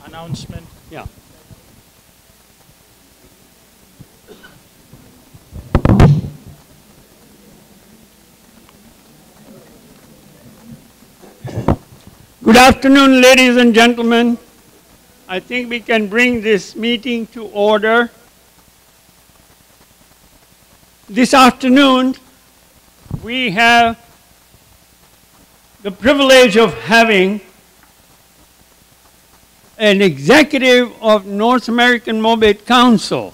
announcement. Yeah. Good afternoon, ladies and gentlemen. I think we can bring this meeting to order. This afternoon, we have the privilege of having an executive of North American Mobile Council.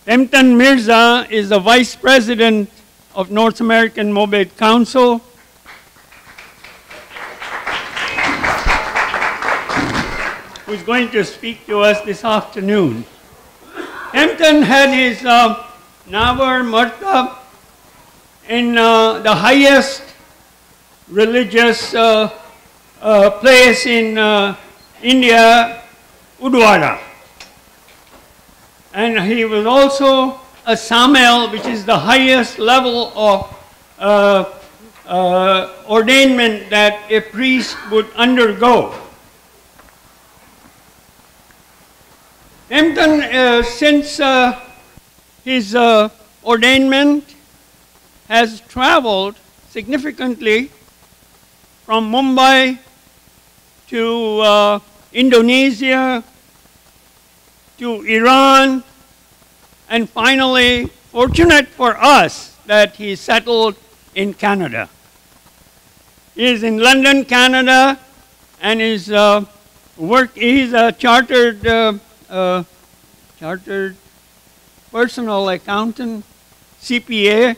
Tehemton Mirza is the vice president of North American Mobile Council. Who is going to speak to us this afternoon. Tehemton had his Navar Martab in the highest religious place in India, Udwara. And he was also a Samel, which is the highest level of ordainment that a priest would undergo. Tehemton, since his ordainment, has traveled significantly from Mumbai to Indonesia, to Iran, and finally, fortunate for us that he settled in Canada. He is in London, Canada, and he's a chartered personal accountant, CPA,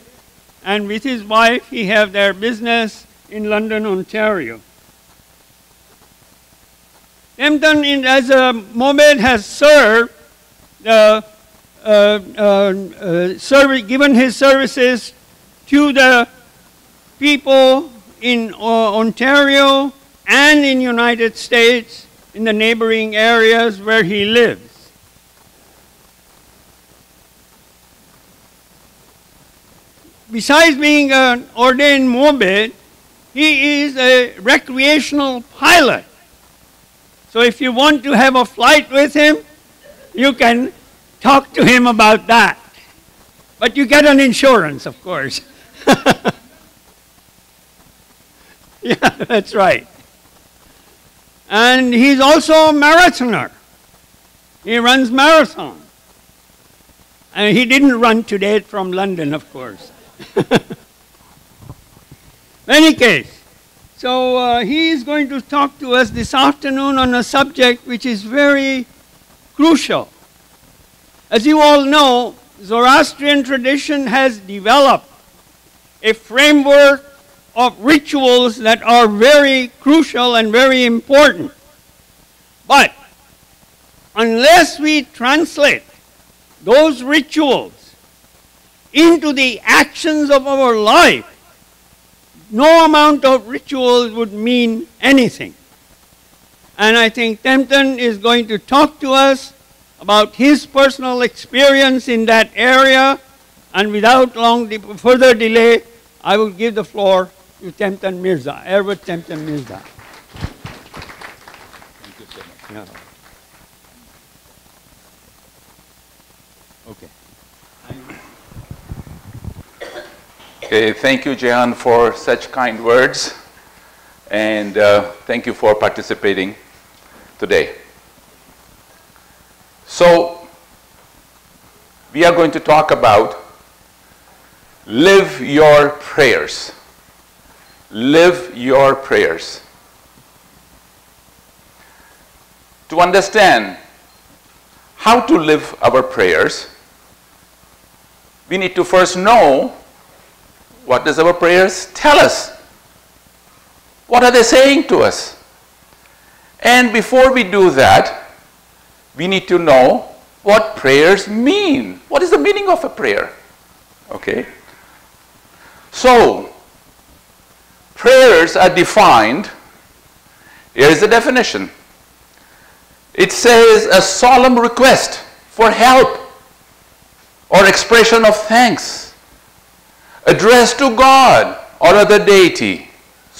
and with his wife, he have their business in London, Ontario. Tehemton, as a Mobed, has served, given his services to the people in Ontario and in United States, in the neighboring areas where he lives. Besides being an ordained Mobed, he is a recreational pilot. So if you want to have a flight with him, you can talk to him about that. But you get an insurance, of course. Yeah, that's right. And he's also a marathoner. He runs marathon. And he didn't run today from London, of course. In any case, so he is going to talk to us this afternoon on a subject which is very crucial. As you all know, Zoroastrian tradition has developed a framework of rituals that are very crucial and very important. But unless we translate those rituals into the actions of our life, no amount of rituals would mean anything. And I think Tehemton is going to talk to us about his personal experience in that area, and without further delay, I will give the floor to Tehemton Mirza, Ervad Tehemton Mirza. Thank you so much. Yeah. Okay. Okay, thank you, Jehan, for such kind words, and thank you for participating today. So, we are going to talk about live your prayers. Live your prayers. To understand how to live our prayers, we need to first know what does our prayers tell us. What are they saying to us? And before we do that, we need to know what prayers mean. What is the meaning of a prayer? Okay. So, prayers are defined. Here is the definition. It says a solemn request for help or expression of thanks addressed to God or other deity.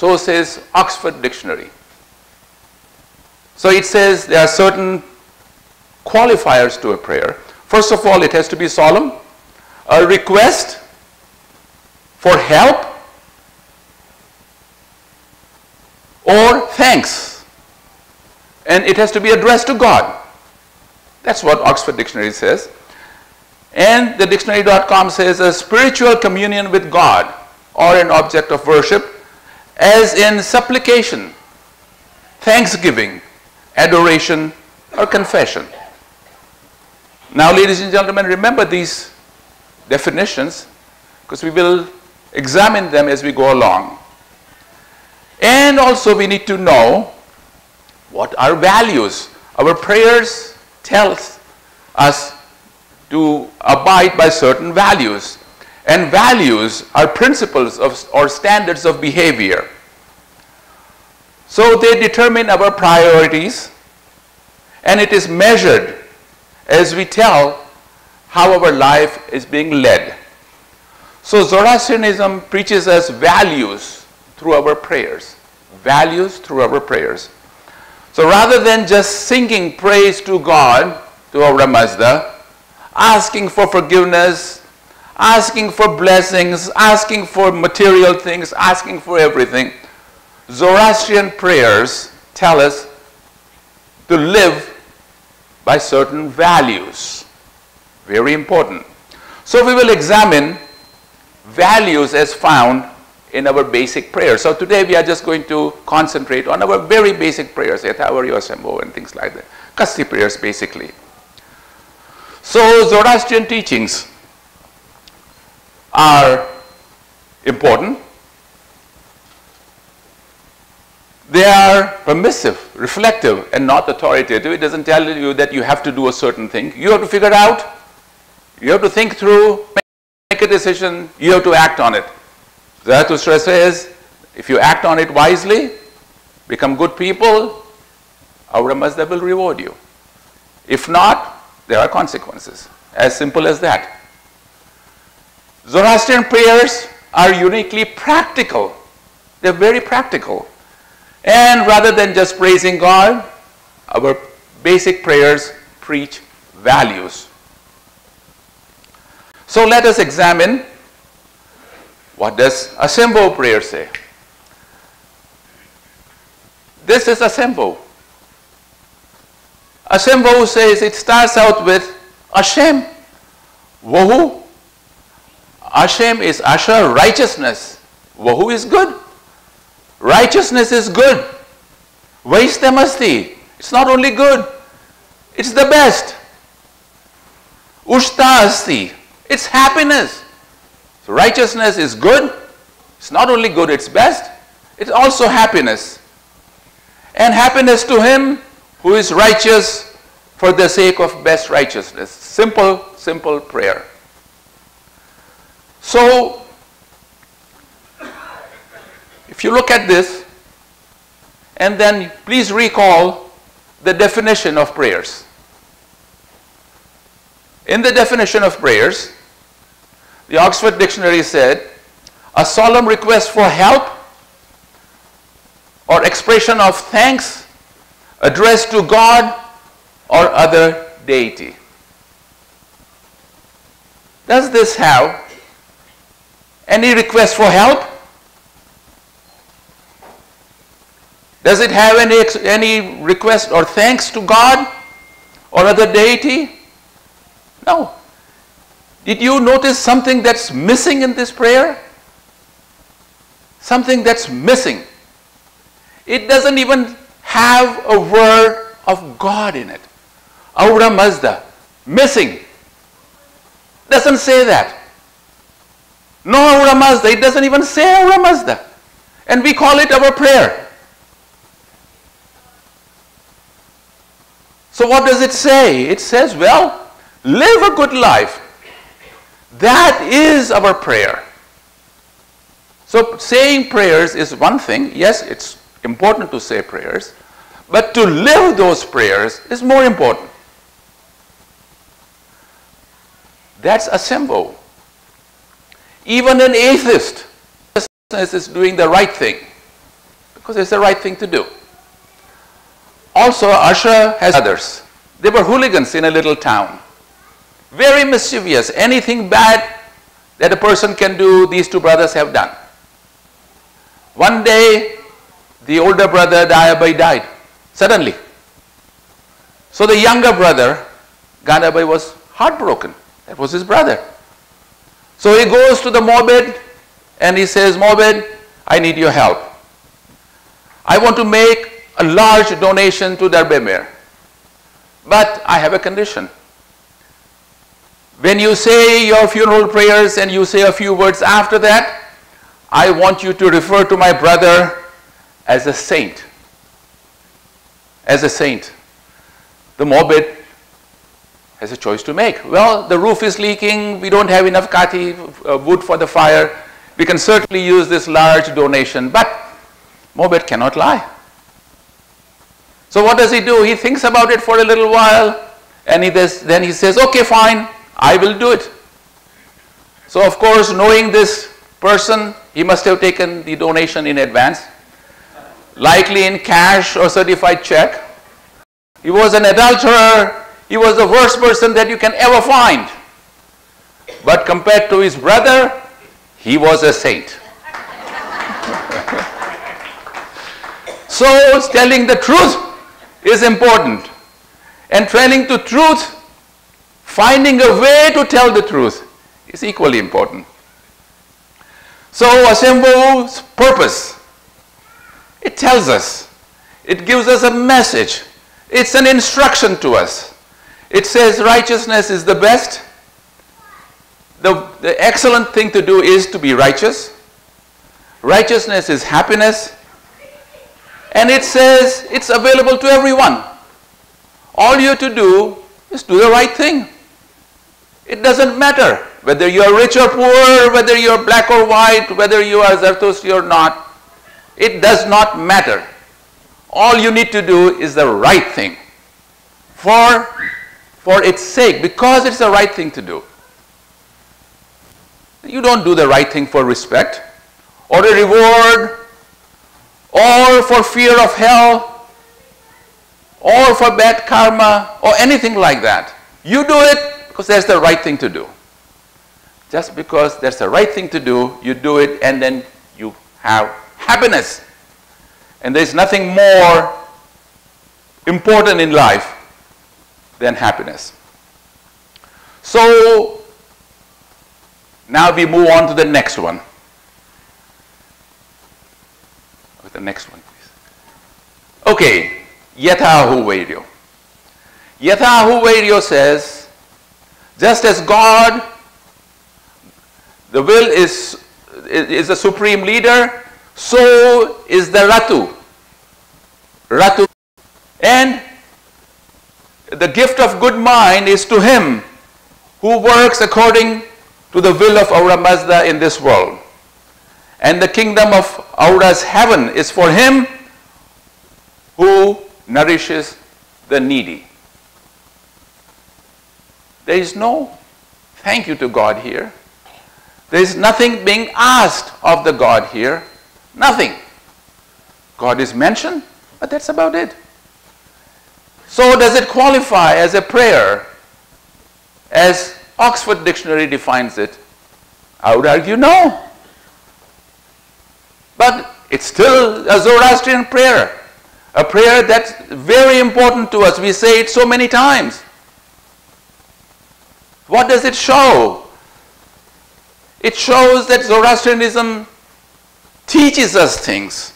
So says Oxford Dictionary. So it says there are certain qualifiers to a prayer. First of all, it has to be solemn, a request for help or thanks, and it has to be addressed to God. That's what Oxford Dictionary says. And the dictionary.com says a spiritual communion with God or an object of worship, as in supplication, thanksgiving, adoration, or confession. Now, ladies and gentlemen, remember these definitions because we will examine them as we go along. And also we need to know what our values. Our prayers tell us to abide by certain values. And values are principles of, or standards of behavior. So they determine our priorities, and it is measured as we tell how our life is being led. So Zoroastrianism preaches us values through our prayers. Values through our prayers. So rather than just singing praise to God, to our Mazda, asking for forgiveness, asking for blessings, asking for material things, asking for everything, Zoroastrian prayers tell us to live by certain values. Very important. So we will examine values as found in our basic prayers. So today we are just going to concentrate on our very basic prayers, and things like that. Christi Prayers basically. So Zoroastrian teachings are important. They are permissive, reflective, and not authoritative. It doesn't tell you that you have to do a certain thing. You have to figure it out. You have to think through, make a decision. You have to act on it. Zarathustra says, if you act on it wisely, become good people, our Mazda will reward you. If not, there are consequences. As simple as that. Zoroastrian prayers are uniquely practical. They're very practical. And rather than just praising God, our basic prayers preach values. So let us examine, what does Asembo prayer say? This is Asembo. Asembo says, it starts out with Ashem, Wohu. Ashem is Asha, righteousness. Wohu is good. Righteousness is good. Vaistamasti. It's not only good, it's the best. Ushta asti. It's happiness. So righteousness is good. It's not only good, it's best. It's also happiness. And happiness to him who is righteous for the sake of best righteousness. Simple, simple prayer. So, if you look at this, and then please recall the definition of prayers. In the definition of prayers, the Oxford Dictionary said, a solemn request for help or expression of thanks addressed to God or other deity. Does this have any request for help? Does it have any request or thanks to God or other deity? No. Did you notice something that's missing in this prayer? Something that's missing. It doesn't even have a word of God in it. Aura Mazda. Missing. Doesn't say that. No Aura Mazda. It doesn't even say Aura Mazda. And we call it our prayer. So what does it say? It says, well, live a good life. That is our prayer. So saying prayers is one thing. Yes, it's important to say prayers. But to live those prayers is more important. That's a symbol. Even an atheist is doing the right thing. because it's the right thing to do. Also, Asha has others. They were hooligans in a little town. Very mischievous. Anything bad that a person can do, these two brothers have done. One day, the older brother, Dayabai, died suddenly. So the younger brother, Ganabai, was heartbroken. That was his brother. So he goes to the Morbid and he says, Morbid, I need your help. I want to make a large donation to Darbemir. But I have a condition. When you say your funeral prayers and you say a few words after that, I want you to refer to my brother as a saint. As a saint. The Morbid has a choice to make. Well, the roof is leaking, we don't have enough kati, wood for the fire. We can certainly use this large donation, but Morbid cannot lie. So what does he do? He thinks about it for a little while, and then he says, okay, fine, I will do it. So of course, knowing this person, he must have taken the donation in advance, likely in cash or certified check. He was an adulterer. He was the worst person that you can ever find. But compared to his brother, he was a saint. So telling the truth is important. And telling the truth, finding a way to tell the truth is equally important. So Asembo's purpose, it tells us, it gives us a message. It's an instruction to us. It says righteousness is the best. The excellent thing to do is to be righteous. Righteousness is happiness. And it says it's available to everyone. All you have to do is do the right thing. It doesn't matter whether you are rich or poor, whether you are black or white, whether you are Zarathustra or not. It does not matter. All you need to do is the right thing for its sake, because it's the right thing to do. You don't do the right thing for respect or a reward or for fear of hell or for bad karma or anything like that. You do it because that's the right thing to do. Just because that's the right thing to do, you do it and then you have happiness. And there's nothing more important in life than happiness. So now we move on to the next one. The next one, please. Okay, Yathahu Vairyo. Yathahu Vairyo says, just as God, the will is the supreme leader, so is the Ratu. Ratu. And the gift of good mind is to him who works according to the will of Aura Mazda in this world. And the kingdom of Aura's heaven is for him who nourishes the needy. There is no thank you to God here. There is nothing being asked of the God here. Nothing. God is mentioned, but that's about it. So does it qualify as a prayer as Oxford Dictionary defines it? I would argue no. But it's still a Zoroastrian prayer. A prayer that's very important to us. We say it so many times. What does it show? It shows that Zoroastrianism teaches us things.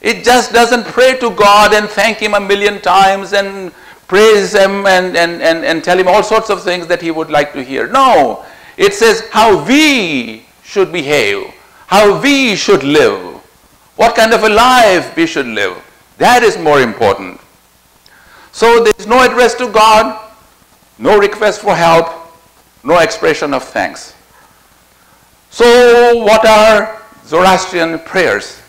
It just doesn't pray to God and thank him a million times and praise him and tell him all sorts of things that he would like to hear. No, it says how we should behave, how we should live, what kind of a life we should live. That is more important. So there is no address to God, no request for help, no expression of thanks. So what are Zoroastrian prayers?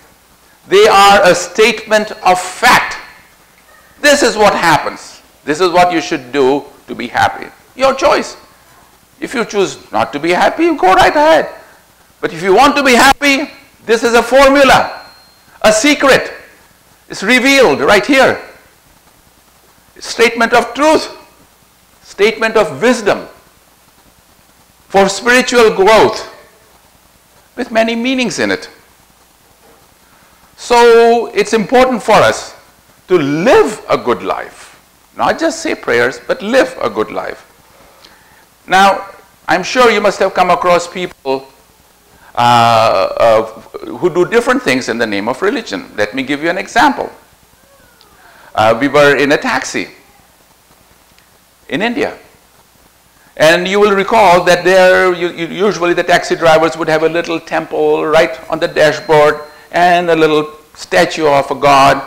They are a statement of fact. This is what happens. This is what you should do to be happy. Your choice. If you choose not to be happy, go right ahead. But if you want to be happy, this is a formula, a secret It's revealed right here. Statement of truth, statement of wisdom for spiritual growth with many meanings in it. So it's important for us to live a good life, not just say prayers, but live a good life. Now, I'm sure you must have come across people who do different things in the name of religion. Let me give you an example. We were in a taxi in India. And you will recall that there, usually the taxi drivers would have a little temple right on the dashboard and a little statue of a god.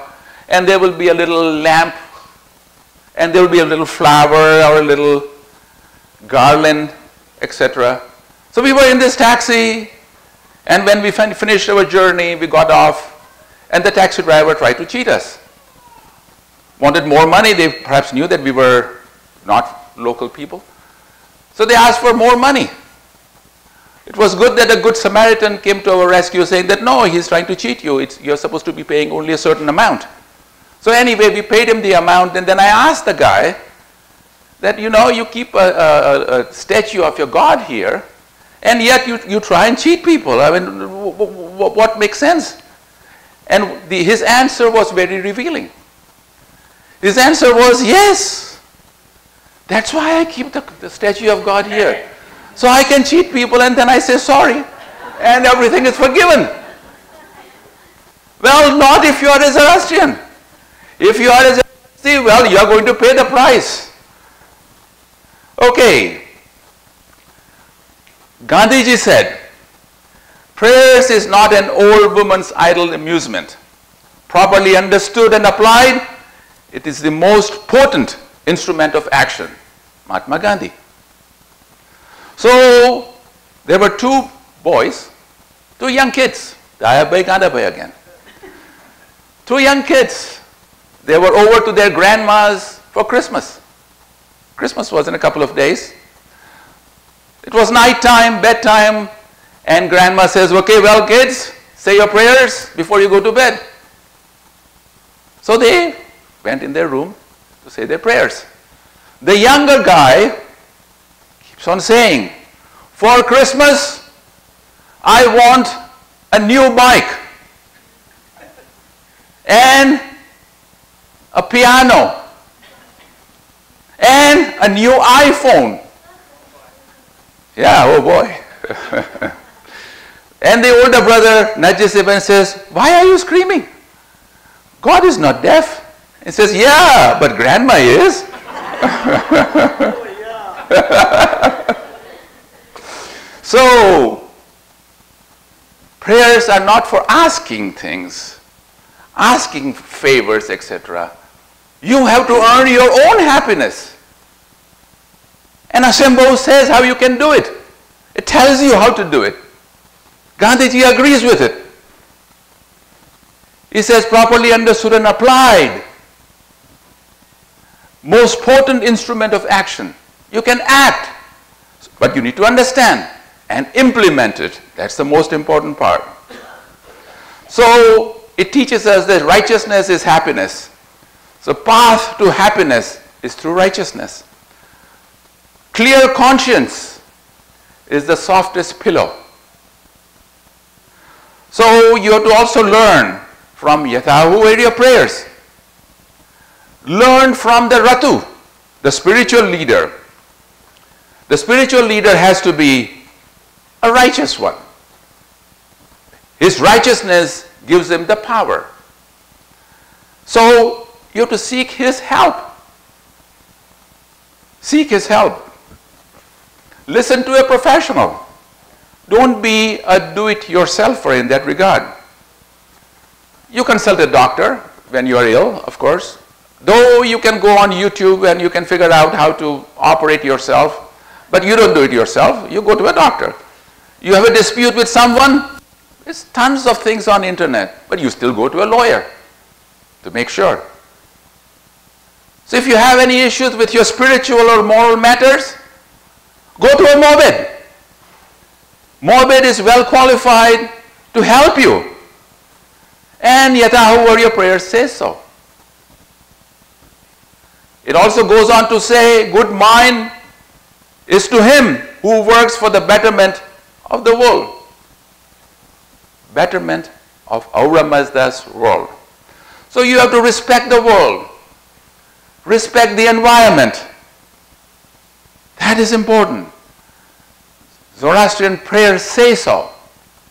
And there will be a little lamp. And there will be a little flower or a little garland, etc. So we were in this taxi. And when we finished our journey, we got off. And the taxi driver tried to cheat us. Wanted more money. They perhaps knew that we were not local people. So they asked for more money. It was good that a good Samaritan came to our rescue saying that no, he's trying to cheat you. You're supposed to be paying only a certain amount. So anyway, we paid him the amount, and then I asked the guy that, you know, you keep a statue of your God here, and yet you try and cheat people. I mean, what makes sense? And his answer was very revealing. His answer was, yes. That's why I keep the statue of God here. So I can cheat people and then I say sorry. And everything is forgiven. Well, not if you are a Zoroastrian. If you are a Zoroastrian, well, you are going to pay the price. Okay. Gandhiji said, prayers is not an old woman's idle amusement. Properly understood and applied, it is the most potent instrument of action. Mahatma Gandhi. So there were two boys, two young kids. Again. Two young kids. They were over to their grandma's for Christmas. Christmas was in a couple of days. It was night time, bedtime, and grandma says, okay, well, kids, say your prayers before you go to bed. So they went in their room to say their prayers. The younger guy keeps on saying, for Christmas, I want a new bike and a piano and a new iPhone. Yeah, oh boy. And the older brother nudges him and says, why are you screaming? God is not deaf. He says, yeah, but grandma is. So, prayers are not for asking things, asking favors, etc. You have to earn your own happiness. And Asembo says how you can do it. It tells you how to do it. Gandhiji agrees with it. He says properly understood and applied. Most potent instrument of action. You can act, but you need to understand and implement it. That's the most important part. So it teaches us that righteousness is happiness. So path to happiness is through righteousness. Clear conscience is the softest pillow. So you have to also learn from Yathahu area prayers. Learn from the Ratu, the spiritual leader. The spiritual leader has to be a righteous one. His righteousness gives him the power. So you have to seek his help. Seek his help. Listen to a professional. Don't be a do-it-yourselfer in that regard. You consult a doctor when you are ill, of course. Though you can go on YouTube and you can figure out how to operate yourself, but you don't do it yourself, you go to a doctor. You have a dispute with someone, there's tons of things on the internet, but you still go to a lawyer to make sure. So if you have any issues with your spiritual or moral matters, go to a Morbid. Morbid is well qualified to help you. And Yatahu Warrior Prayer says so. It also goes on to say, good mind is to him who works for the betterment of the world. Betterment of Ahura Mazda's world. So you have to respect the world. Respect the environment. That is important. Zoroastrian prayers say so.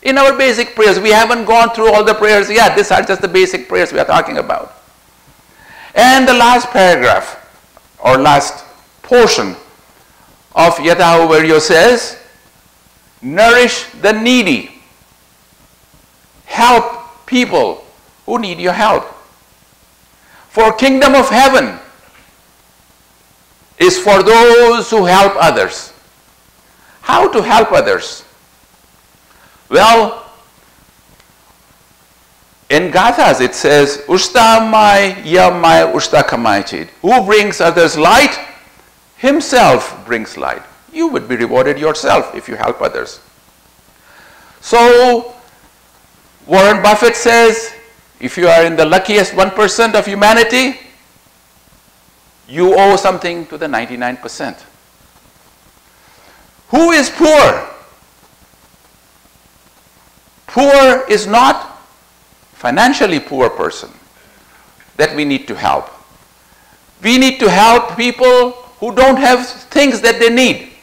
In our basic prayers, we haven't gone through all the prayers yet. These are just the basic prayers we are talking about. And the last paragraph, or last portion of Yatahu Varyo says, nourish the needy. Help people who need your help. For kingdom of heaven is for those who help others. How to help others? Well, in Gathas it says, Ushta mai yamai ushta kamaichid. Who brings others light, himself brings light. You would be rewarded yourself if you help others. So, Warren Buffett says, if you are in the luckiest 1% of humanity, you owe something to the 99%. Who is poor? Poor is not financially poor person that we need to help. We need to help people who don't have things that they need.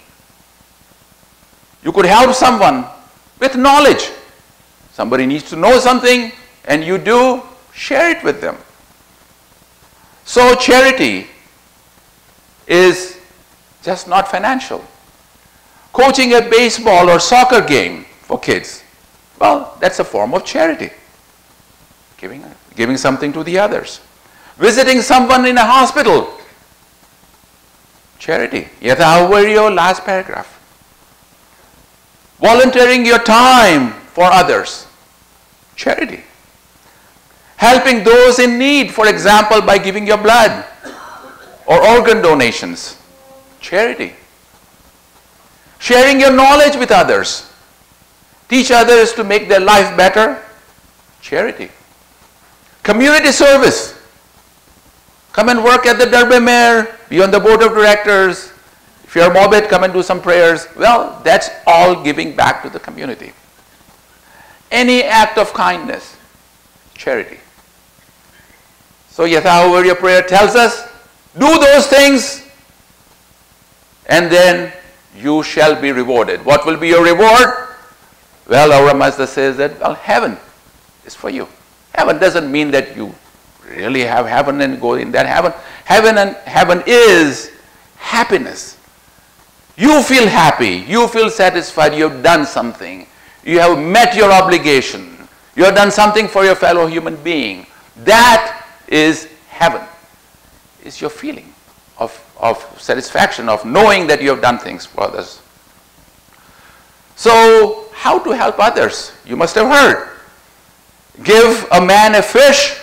You could help someone with knowledge. Somebody needs to know something and you do, share it with them. So charity is just not financial. Coaching a baseball or soccer game for kids, well, that's a form of charity. Giving something to the others. Visiting someone in a hospital, charity. Yatahu Varyo, last paragraph. Volunteering your time for others, charity. Helping those in need, for example, by giving your blood or organ donations, charity. Sharing your knowledge with others, teach others to make their life better, charity. Community service. Come and work at the Derby Mayor, be on the board of directors. If you're morbid, come and do some prayers. Well, that's all giving back to the community. Any act of kindness, charity. So Yatahu Varyo prayer tells us, do those things and then you shall be rewarded. What will be your reward? Well, Ahura Mazda says that, well, heaven is for you. Heaven doesn't mean that you really have heaven and go in that heaven. Heaven is happiness. You feel happy. You feel satisfied. You have done something. You have met your obligation. You have done something for your fellow human being. That is heaven. It's your feeling of satisfaction, of knowing that you have done things for others. So, how to help others? You must have heard. Give a man a fish,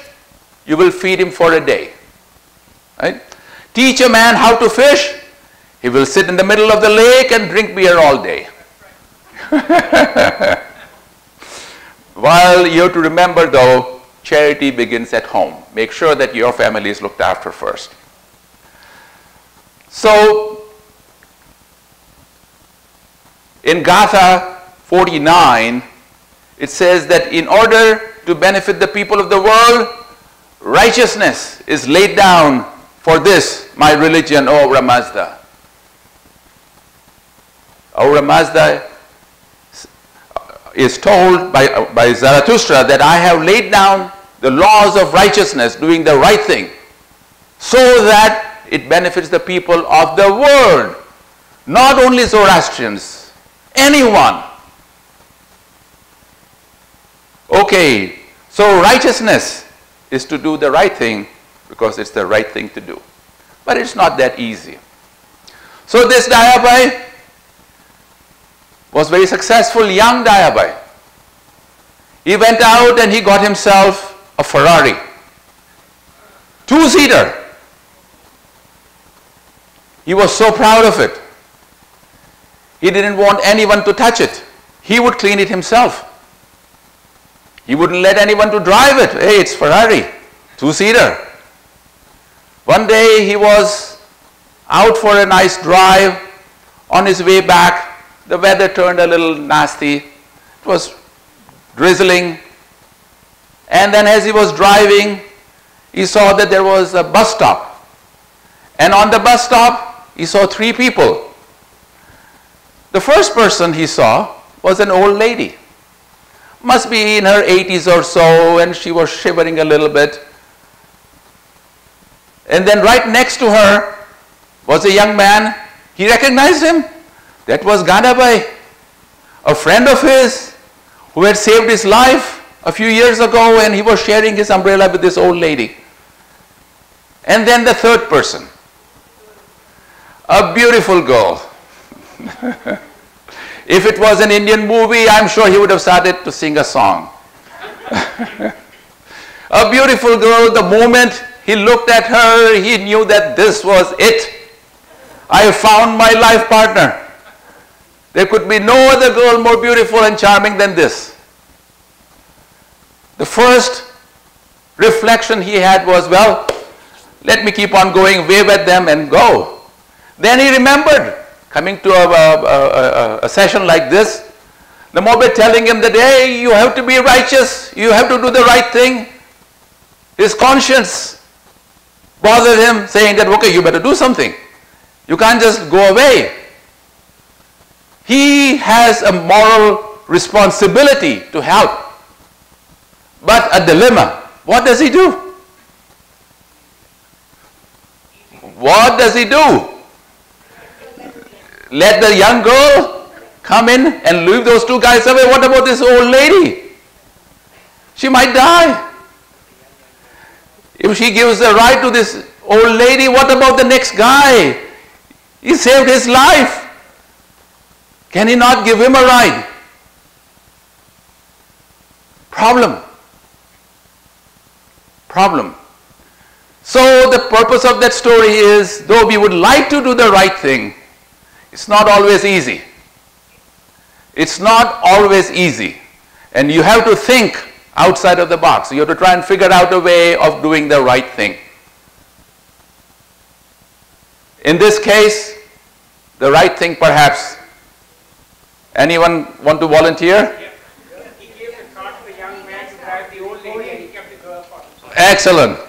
you will feed him for a day. Right? Teach a man how to fish, he will sit in the middle of the lake and drink beer all day. While you have to remember though, charity begins at home. Make sure that your family is looked after first. So, in Gatha 49, it says that in order to benefit the people of the world, righteousness is laid down for this, my religion, O Ahura Mazda. Ahura Mazda is told by Zarathustra that I have laid down the laws of righteousness, doing the right thing, so that it benefits the people of the world. Not only Zoroastrians, anyone. Okay, so righteousness is to do the right thing because it's the right thing to do. But it's not that easy. So this Dayabai was very successful, young Dayabai. He went out and he got himself a Ferrari. 2-seater. He was so proud of it. He didn't want anyone to touch it. He would clean it himself. He wouldn't let anyone to drive it. Hey, it's Ferrari, two-seater. One day he was out for a nice drive. On his way back, the weather turned a little nasty. It was drizzling. And then as he was driving, he saw that there was a bus stop. And on the bus stop, he saw three people. The first person he saw was an old lady. Must be in her 80s or so, and she was shivering a little bit. And then right next to her was a young man. He recognized him. That was Ganabai, a friend of his who had saved his life a few years ago, and he was sharing his umbrella with this old lady. And then the third person, a beautiful girl. If it was an Indian movie, I'm sure he would have started to sing a song. A beautiful girl. The moment he looked at her, he knew that this was it. I have found my life partner. There could be no other girl more beautiful and charming than this. The first reflection he had was, well, let me keep on going, wave at them and go. Then he remembered coming to a session like this, the mob telling him that, hey, you have to be righteous, you have to do the right thing. His conscience bothered him, saying that, okay, you better do something. You can't just go away. He has a moral responsibility to help, but a dilemma. What does he do? What does he do? Let the young girl come in and leave those two guys away. What about this old lady? She might die. If she gives the ride to this old lady, what about the next guy? He saved his life. Can he not give him a ride? Problem. Problem. So the purpose of that story is, though we would like to do the right thing, it's not always easy. It's not always easy. And you have to think outside of the box. You have to try and figure out a way of doing the right thing. In this case, the right thing perhaps. Anyone want to volunteer? He gave the car to the young man to drive the old lady, and he kept the girl for himself. Excellent.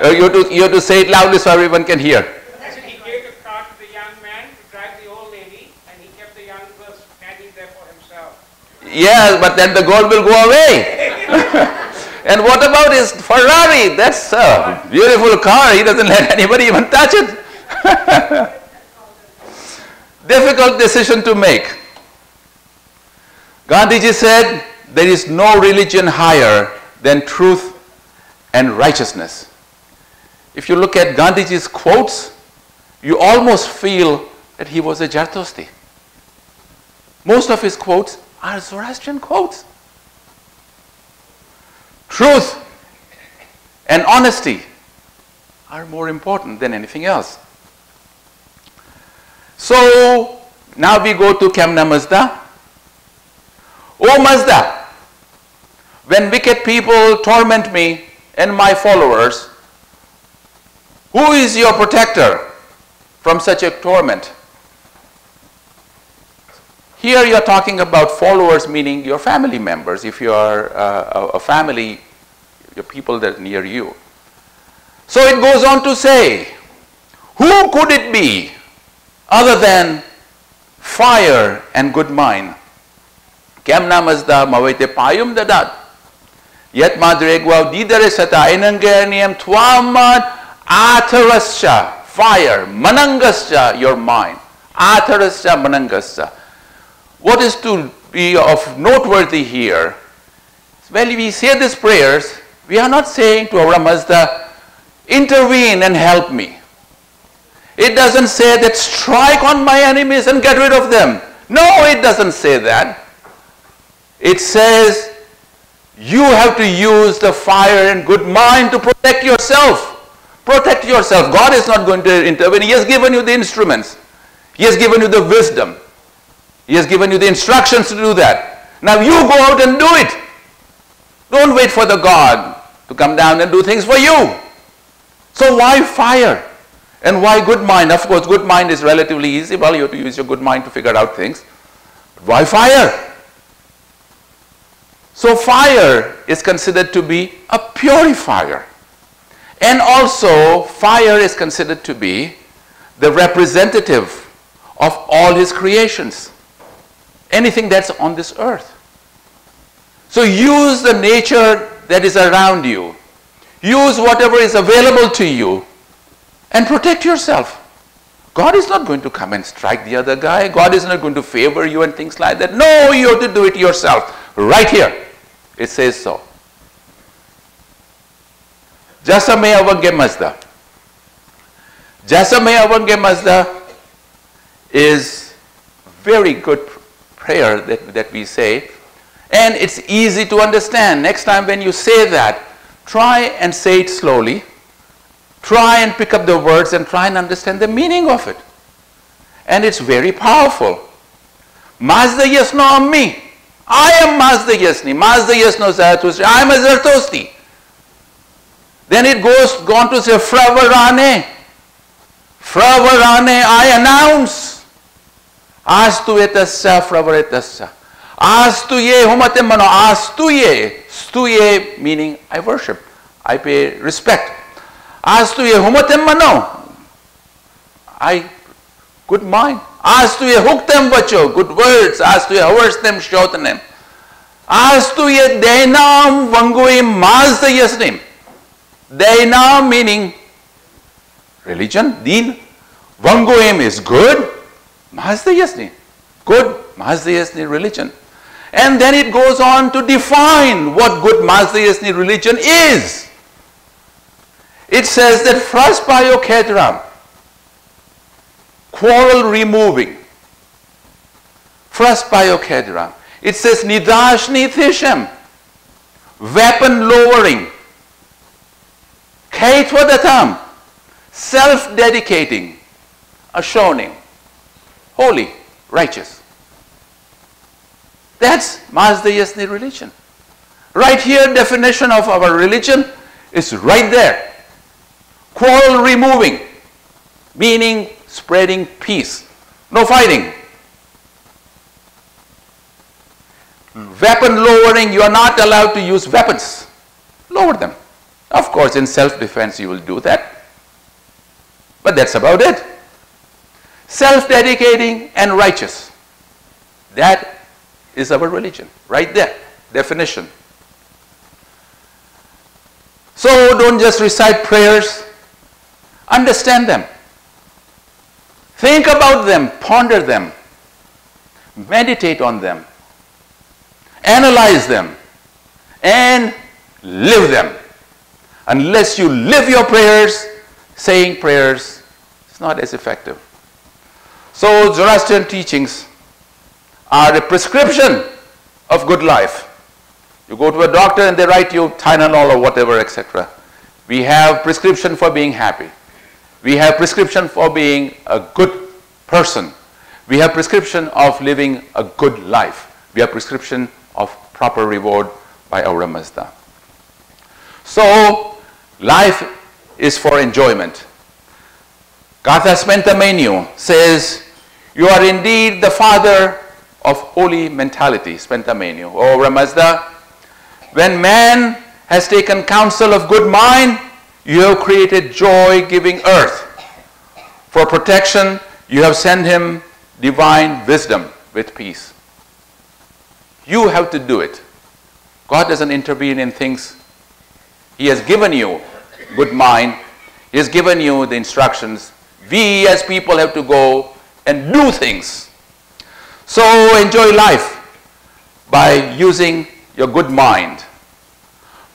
You have to say it loudly so everyone can hear. He gave the car to the young man to drive the old lady, and he kept the young girl standing there for himself. Yes, but then the goal will go away. And what about his Ferrari? That's a beautiful car. He doesn't let anybody even touch it. Difficult decision to make. Gandhiji said, there is no religion higher than truth and righteousness. If you look at Gandhiji's quotes, you almost feel that he was a Jartosti. Most of his quotes are Zoroastrian quotes. Truth and honesty are more important than anything else. So now we go to Kamna Mazda. O Mazda, when wicked people torment me and my followers, who is your protector from such a torment? Here you are talking about followers, meaning your family members. If you are a family, your people that are near you. So it goes on to say, who could it be other than fire and good mind? Kemna Mazda Mawete Payum Dadat. Yet Madregwa Didare Sata Enanganiam Twaman Atharascha, fire, Manangascha, your mind. Atharascha Manangascha. What is to be of noteworthy here? When we say these prayers, we are not saying to our Mazda, intervene and help me. It doesn't say that strike on my enemies and get rid of them. No, it doesn't say that. It says you have to use the fire and good mind to protect yourself. Protect yourself. God is not going to intervene. He has given you the instruments. He has given you the wisdom. He has given you the instructions to do that. Now you go out and do it. Don't wait for the God to come down and do things for you. So why fire? And why good mind? Of course, good mind is relatively easy. Well, you have to use your good mind to figure out things. But why fire? So fire is considered to be a purifier. And also, fire is considered to be the representative of all his creations. Anything that's on this earth. So use the nature that is around you. Use whatever is available to you and protect yourself. God is not going to come and strike the other guy. God is not going to favor you and things like that. No, you have to do it yourself. Right here, it says so. Jasame avange mazda. Jasame avange mazda is very good prayer that we say. And it's easy to understand. Next time when you say that, try and say it slowly. Try and pick up the words and try and understand the meaning of it. And it's very powerful. Mazda yasno ammi. I am Mazda yasni. Mazda yasno Zarathustra. I am a Zarathustri. Then it goes on to say Fravarane. Fravarane, I announce. Astu etasya fravaretasya. Astu ye humate mano. Astu ye. Stu ye meaning I worship. I pay respect. Astu ye humate mano. I good mind. Astu ye huktem vacho. Good words. Astu ye haverstem shotanem. Astu ye dainam vanguim mazda yasnim. Dainam meaning religion, deen. Vanguim is good. Mazda yasni. Good Mazda yasni religion. And then it goes on to define what good Mazda yasni religion is. It says that fraspayo kedram, quarrel removing. Fraspayo kedram. It says nidashni thishem, weapon lowering. Kaitwadatam, self-dedicating, ashoning, holy, righteous. That's Mazda Yasni religion. Right here, definition of our religion is right there. Quarrel removing, meaning spreading peace. No fighting. Weapon lowering, you are not allowed to use weapons. Lower them. Of course, in self-defense you will do that. But that's about it. Self-dedicating and righteous. That is our religion. Right there. Definition. So don't just recite prayers. Understand them. Think about them. Ponder them. Meditate on them. Analyze them. And live them. Unless you live your prayers, saying prayers, it's not as effective. So Zoroastrian teachings are a prescription of good life. You go to a doctor and they write you Tylenol or whatever, etc. We have prescription for being happy. We have prescription for being a good person. We have prescription of living a good life. We have prescription of proper reward by our Mazda. So life is for enjoyment. Gatha Spenta Menu says, you are indeed the father of holy mentality, Spenta Menu. O Ramazda, when man has taken counsel of good mind, you have created joy-giving earth. For protection, you have sent him divine wisdom with peace. You have to do it. God doesn't intervene in things. He has given you good mind. He has given you the instructions. We as people have to go and do things. So enjoy life by using your good mind.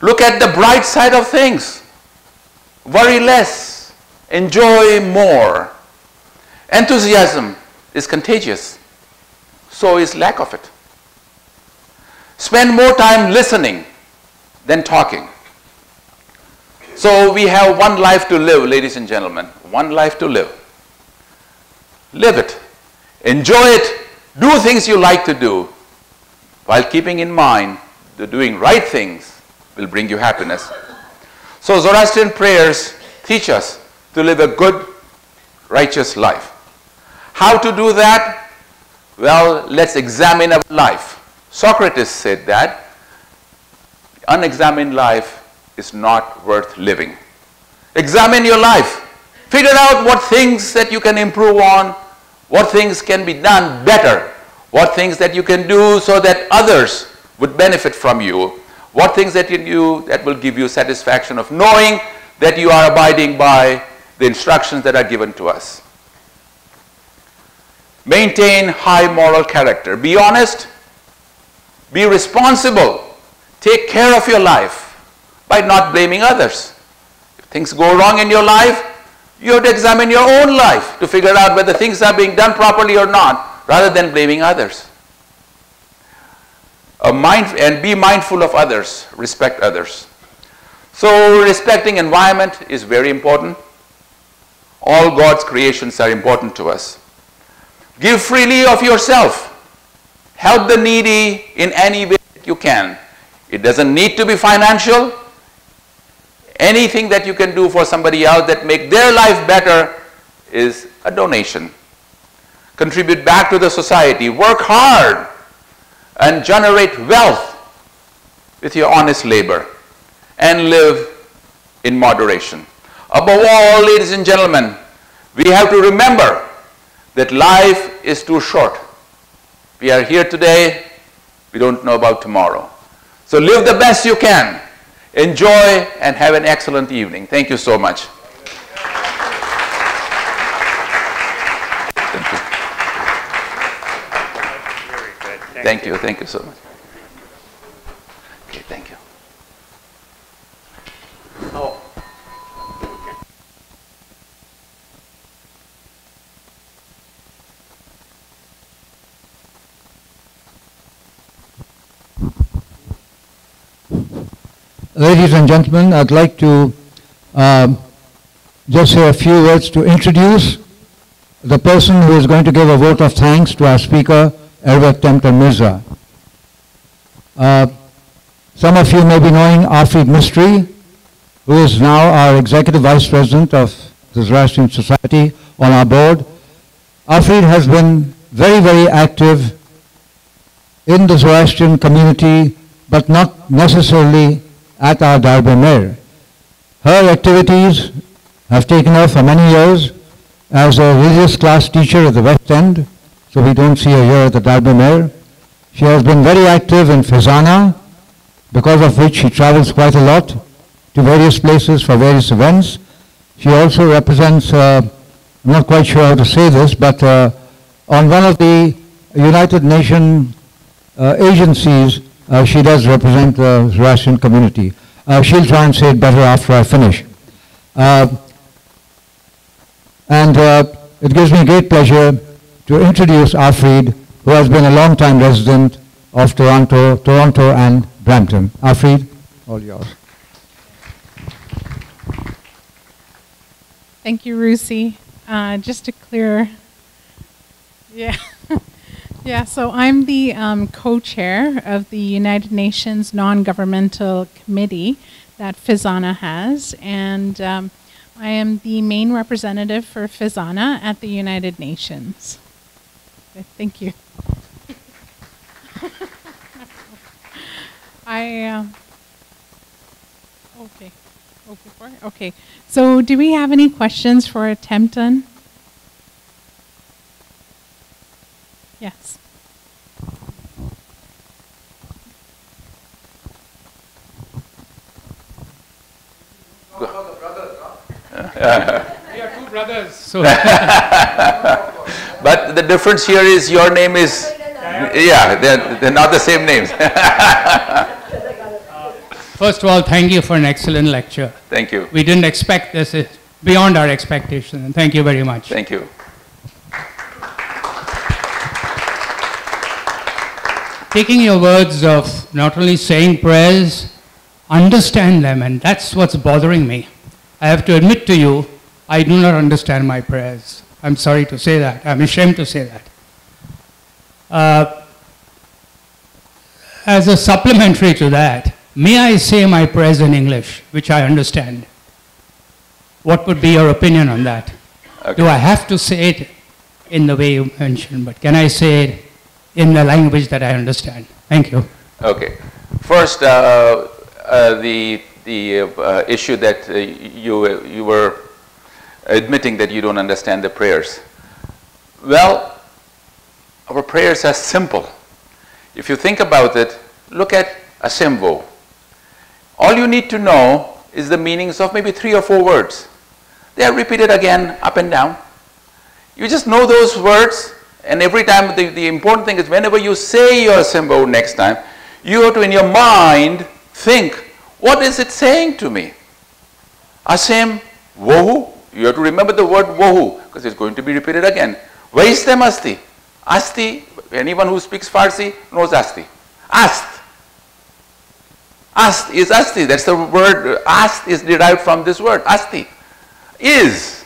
Look at the bright side of things. Worry less. Enjoy more. Enthusiasm is contagious. So is lack of it. Spend more time listening than talking. So we have one life to live, ladies and gentlemen. One life to live. Live it. Enjoy it. Do things you like to do while keeping in mind the doing right things will bring you happiness. So Zoroastrian prayers teach us to live a good, righteous life. How to do that? Well, let's examine our life. Socrates said that unexamined life is not worth living. Examine your life. Figure out what things that you can improve on, what things can be done better, what things that you can do so that others would benefit from you, what things that you do that will give you satisfaction of knowing that you are abiding by the instructions that are given to us. Maintain high moral character. Be honest. Be responsible. Take care of your life by not blaming others. If things go wrong in your life, you have to examine your own life to figure out whether things are being done properly or not, rather than blaming others. And be mindful of others. Respect others. So respecting environment is very important. All God's creations are important to us. Give freely of yourself. Help the needy in any way that you can. It doesn't need to be financial. Anything that you can do for somebody else that make their life better is a donation. Contribute back to the society. Work hard and generate wealth with your honest labor. And live in moderation. Above all, ladies and gentlemen, we have to remember that life is too short. We are here today, we don't know about tomorrow. So live the best you can. Enjoy and have an excellent evening. Thank you so much. Thank you. Very good. Thank you. Thank you so much. Okay, thank you. Oh. Ladies and gentlemen, I'd like to just say a few words to introduce the person who is going to give a vote of thanks to our speaker, Ervad Tehemton Mirza. Some of you may be knowing Arfid Mistry, who is now our Executive Vice President of the Zoroastrian Society on our board. Arfid has been very, very active in the Zoroastrian community, but not necessarily at our Darbar Mehr. Her activities have taken her for many years as a religious class teacher at the West End, so we don't see her here at the Darbar Mehr. She has been very active in Fizana, because of which she travels quite a lot to various places for various events. She also represents, I'm not quite sure how to say this, but on one of the United Nations agencies, she does represent the Zoroastrian community. She'll try and say it better after I finish. It gives me great pleasure to introduce Arfid, who has been a long-time resident of Toronto and Brampton. Arfid, all yours. Thank you, Rusi. Just to clear, yeah, so I'm the co-chair of the United Nations non-governmental committee that Fizana has, and I am the main representative for Fizana at the United Nations. Thank you. Okay. So do we have any questions for Tehemton? Yes. We are two brothers. So But the difference here is your name is, yeah, they're not the same names. First of all, thank you for an excellent lecture. Thank you. We didn't expect this. It's beyond our expectation. And thank you very much. Thank you. Taking your words of not only saying prayers, understand them, and that's what's bothering me. I have to admit to you, I do not understand my prayers. I'm sorry to say that. I'm ashamed to say that. As a supplementary to that, May I say my prayers in English, which I understand? What would be your opinion on that? Okay. Do I have to say it in the way you mentioned, but can I say it in the language that I understand? Thank you. Okay. First, the issue that you were admitting that you don't understand the prayers. Well, our prayers are simple. If you think about it, look at Asembo. All you need to know is the meanings of maybe 3 or 4 words. They are repeated again, up and down. You just know those words, and every time the important thing is whenever you say your Asembo next time, you have to in your mind think, what is it saying to me? Asem wohu. You have to remember the word wohu because it's going to be repeated again. Vaistem asti. Asti, anyone who speaks Farsi knows asti. Ast. Ast is asti. That's the word. Ast is derived from this word. Asti. Is.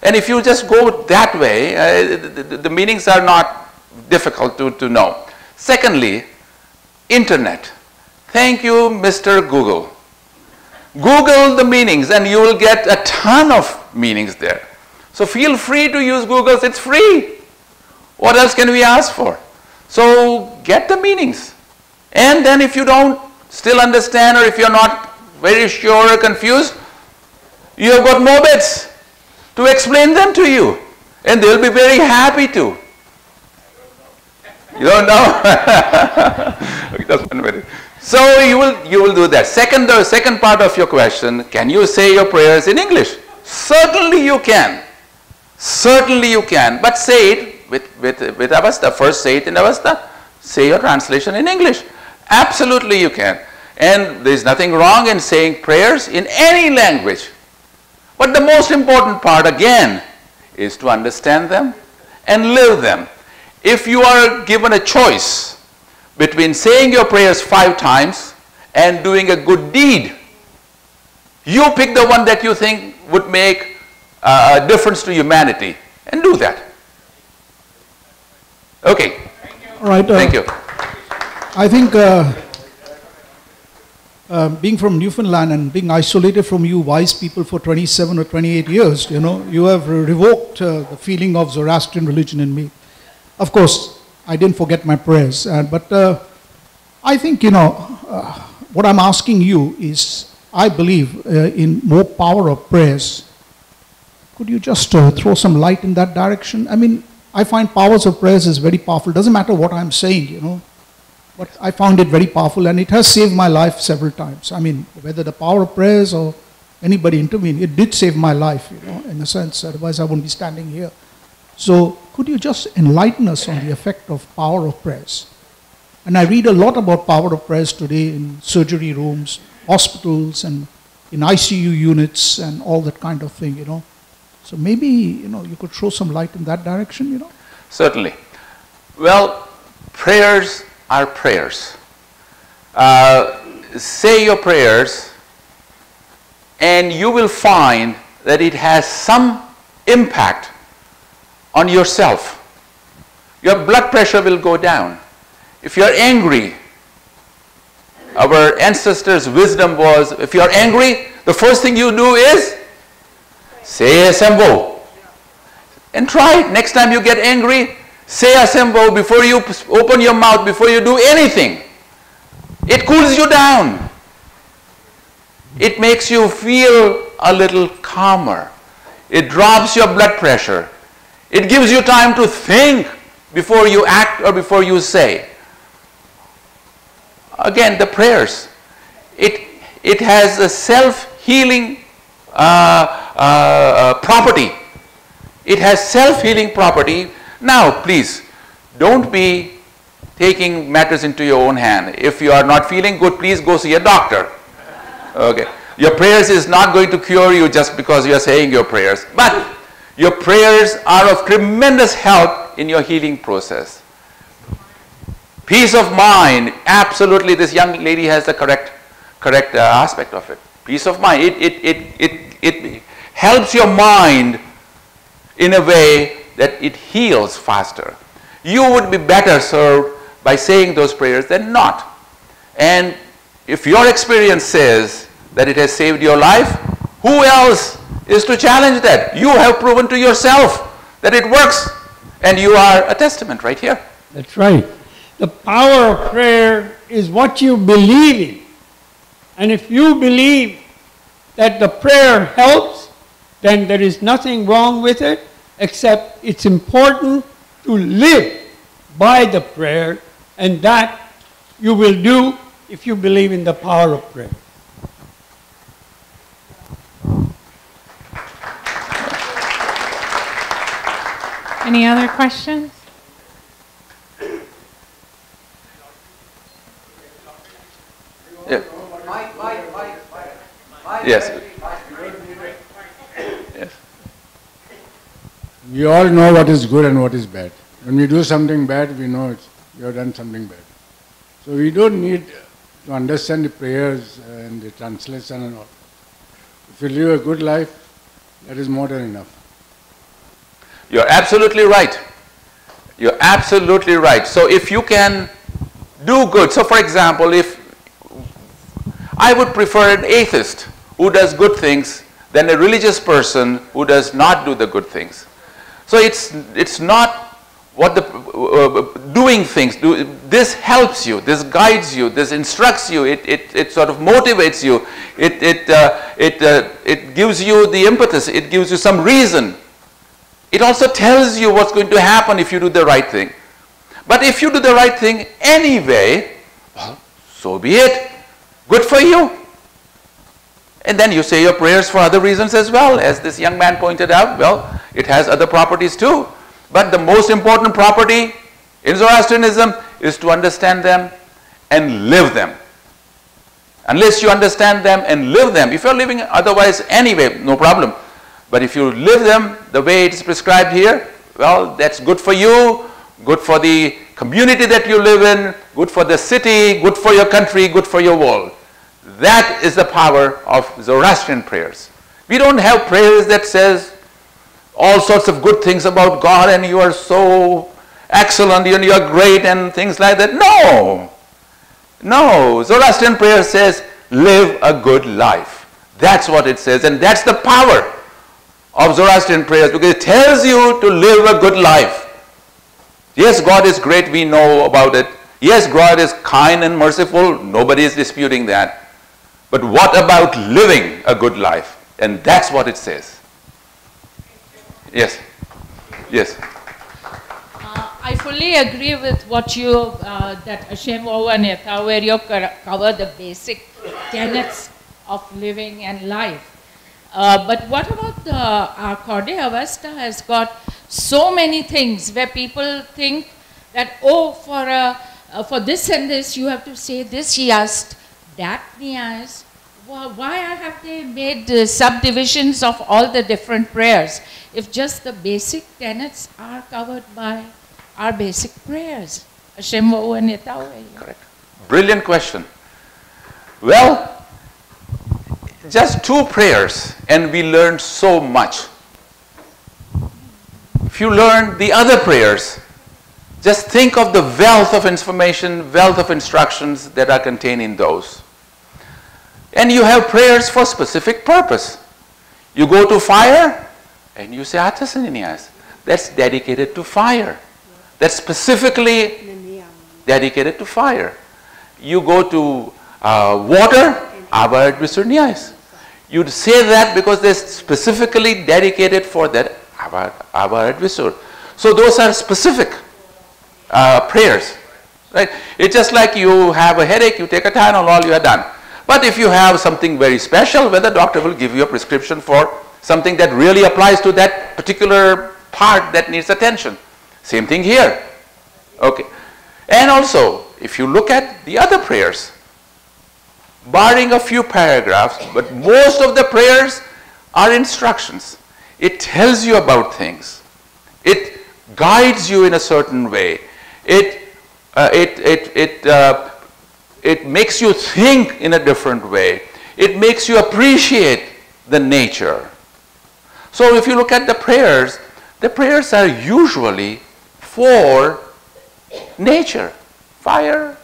And if you just go that way, the meanings are not difficult to know. Secondly, internet. Thank you, Mr. Google. Google the meanings and you will get a ton of meanings there. So feel free to use Google, it's free. What else can we ask for? So get the meanings. And then if you don't still understand or if you're not very sure or confused, you have got Mobits to explain them to you. And they'll be very happy to. You don't know? Okay, just 1 minute. So you will do that. The second part of your question, can you say your prayers in English? Certainly you can. Certainly you can. But say it with Avastha. First say it in Avastha. Say your translation in English. Absolutely you can. And there is nothing wrong in saying prayers in any language. But the most important part again is to understand them and live them. If you are given a choice between saying your prayers 5 times and doing a good deed, you pick the one that you think would make a difference to humanity and do that. Okay. All right. Thank you. I think being from Newfoundland and being isolated from you wise people for 27 or 28 years, you have revoked the feeling of Zoroastrian religion in me. Of course, I didn't forget my prayers, but I think, what I'm asking you is, I believe in more power of prayers. Could you just throw some light in that direction? I mean, I find powers of prayers is very powerful. Doesn't matter what I'm saying, but I found it very powerful and it has saved my life several times. I mean, whether the power of prayers or anybody intervene, it did save my life, in a sense. Otherwise, I wouldn't be standing here. So, could you just enlighten us on the effect of power of prayers? And I read a lot about power of prayers today in surgery rooms, hospitals, and in ICU units and all that kind of thing, So maybe, you could throw some light in that direction, Certainly. Well, prayers are prayers. Say your prayers and you will find that it has some impact on yourself. Your blood pressure will go down. If you are angry, our ancestors' wisdom was, if you are angry, the first thing you do is say Asembo. And try it. Next time you get angry, say Asembo before you open your mouth, before you do anything. It cools you down. It makes you feel a little calmer. It drops your blood pressure. It gives you time to think before you act or before you say. Again, the prayers. It has a self-healing property. It has self-healing property. Now, please, don't be taking matters into your own hand. If you are not feeling good, please go see a doctor. Okay. Your prayers is not going to cure you just because you are saying your prayers. But your prayers are of tremendous help in your healing process. Peace of mind, absolutely, this young lady has the correct aspect of it. Peace of mind, it helps your mind in a way that it heals faster. You would be better served by saying those prayers than not. And if your experience says that it has saved your life, who else is to challenge that? You have proven to yourself that it works, and you are a testament right here. That's right. The power of prayer is what you believe in. And if you believe that the prayer helps, then there is nothing wrong with it, except it's important to live by the prayer, and that you will do if you believe in the power of prayer. Any other questions? Yeah. Yes. Yes. We all know what is good and what is bad. When we do something bad, we know we have done something bad. So we don't need to understand the prayers and the translation and all. If you live a good life, that is more than enough. You're absolutely right. You're absolutely right. So if you can do good, so for example, if I would prefer an atheist who does good things than a religious person who does not do the good things. So it's not what the doing things do. This helps you, this guides you, this instructs you, it sort of motivates you, it gives you the impetus, it gives you some reason. It also tells you what's going to happen if you do the right thing. But if you do the right thing anyway, well, so be it. Good for you. And then you say your prayers for other reasons as well. As this young man pointed out, well, it has other properties too. But the most important property in Zoroastrianism is to understand them and live them. Unless you understand them and live them, if you're living otherwise anyway, no problem. But if you live them the way it is prescribed here, well, that's good for you, good for the community that you live in, good for the city, good for your country, good for your world. That is the power of Zoroastrian prayers. We don't have prayers that says all sorts of good things about God and you are so excellent and you are great and things like that. No. No. Zoroastrian prayer says live a good life. That's what it says, and that's the power of Zoroastrian prayers, because it tells you to live a good life. Yes, God is great, we know about it. Yes, God is kind and merciful, nobody is disputing that. But what about living a good life? And that's what it says. Yes. Yes. I fully agree with what you, that Hashem Ovaneta, where you cover the basic tenets of living and life. But what about our Korde Avesta has got so many things where people think that, oh, for this and this you have to say this yast, that niyas. Why have they made subdivisions of all the different prayers if just the basic tenets are covered by our basic prayers? Hashem Ovaneta. Correct. Brilliant question. Well, just 2 prayers and we learned so much. If you learn the other prayers, just think of the wealth of information, wealth of instructions that are contained in those. And you have prayers for specific purpose. You go to fire and you say Atasaninias. That's dedicated to fire. That's specifically dedicated to fire. You go to water, Abad Visurniyas. You'd say that because they're specifically dedicated for that Abad Visur. So those are specific prayers. Right? It's just like you have a headache, you take a Tylenol, you are done. But if you have something very special, well, the doctor will give you a prescription for something that really applies to that particular part that needs attention. Same thing here. Okay. And also, if you look at the other prayers, barring a few paragraphs, but most of the prayers are instructions. It tells you about things. It guides you in a certain way. It makes you think in a different way. It makes you appreciate the nature. So if you look at the prayers are usually for nature. Fire,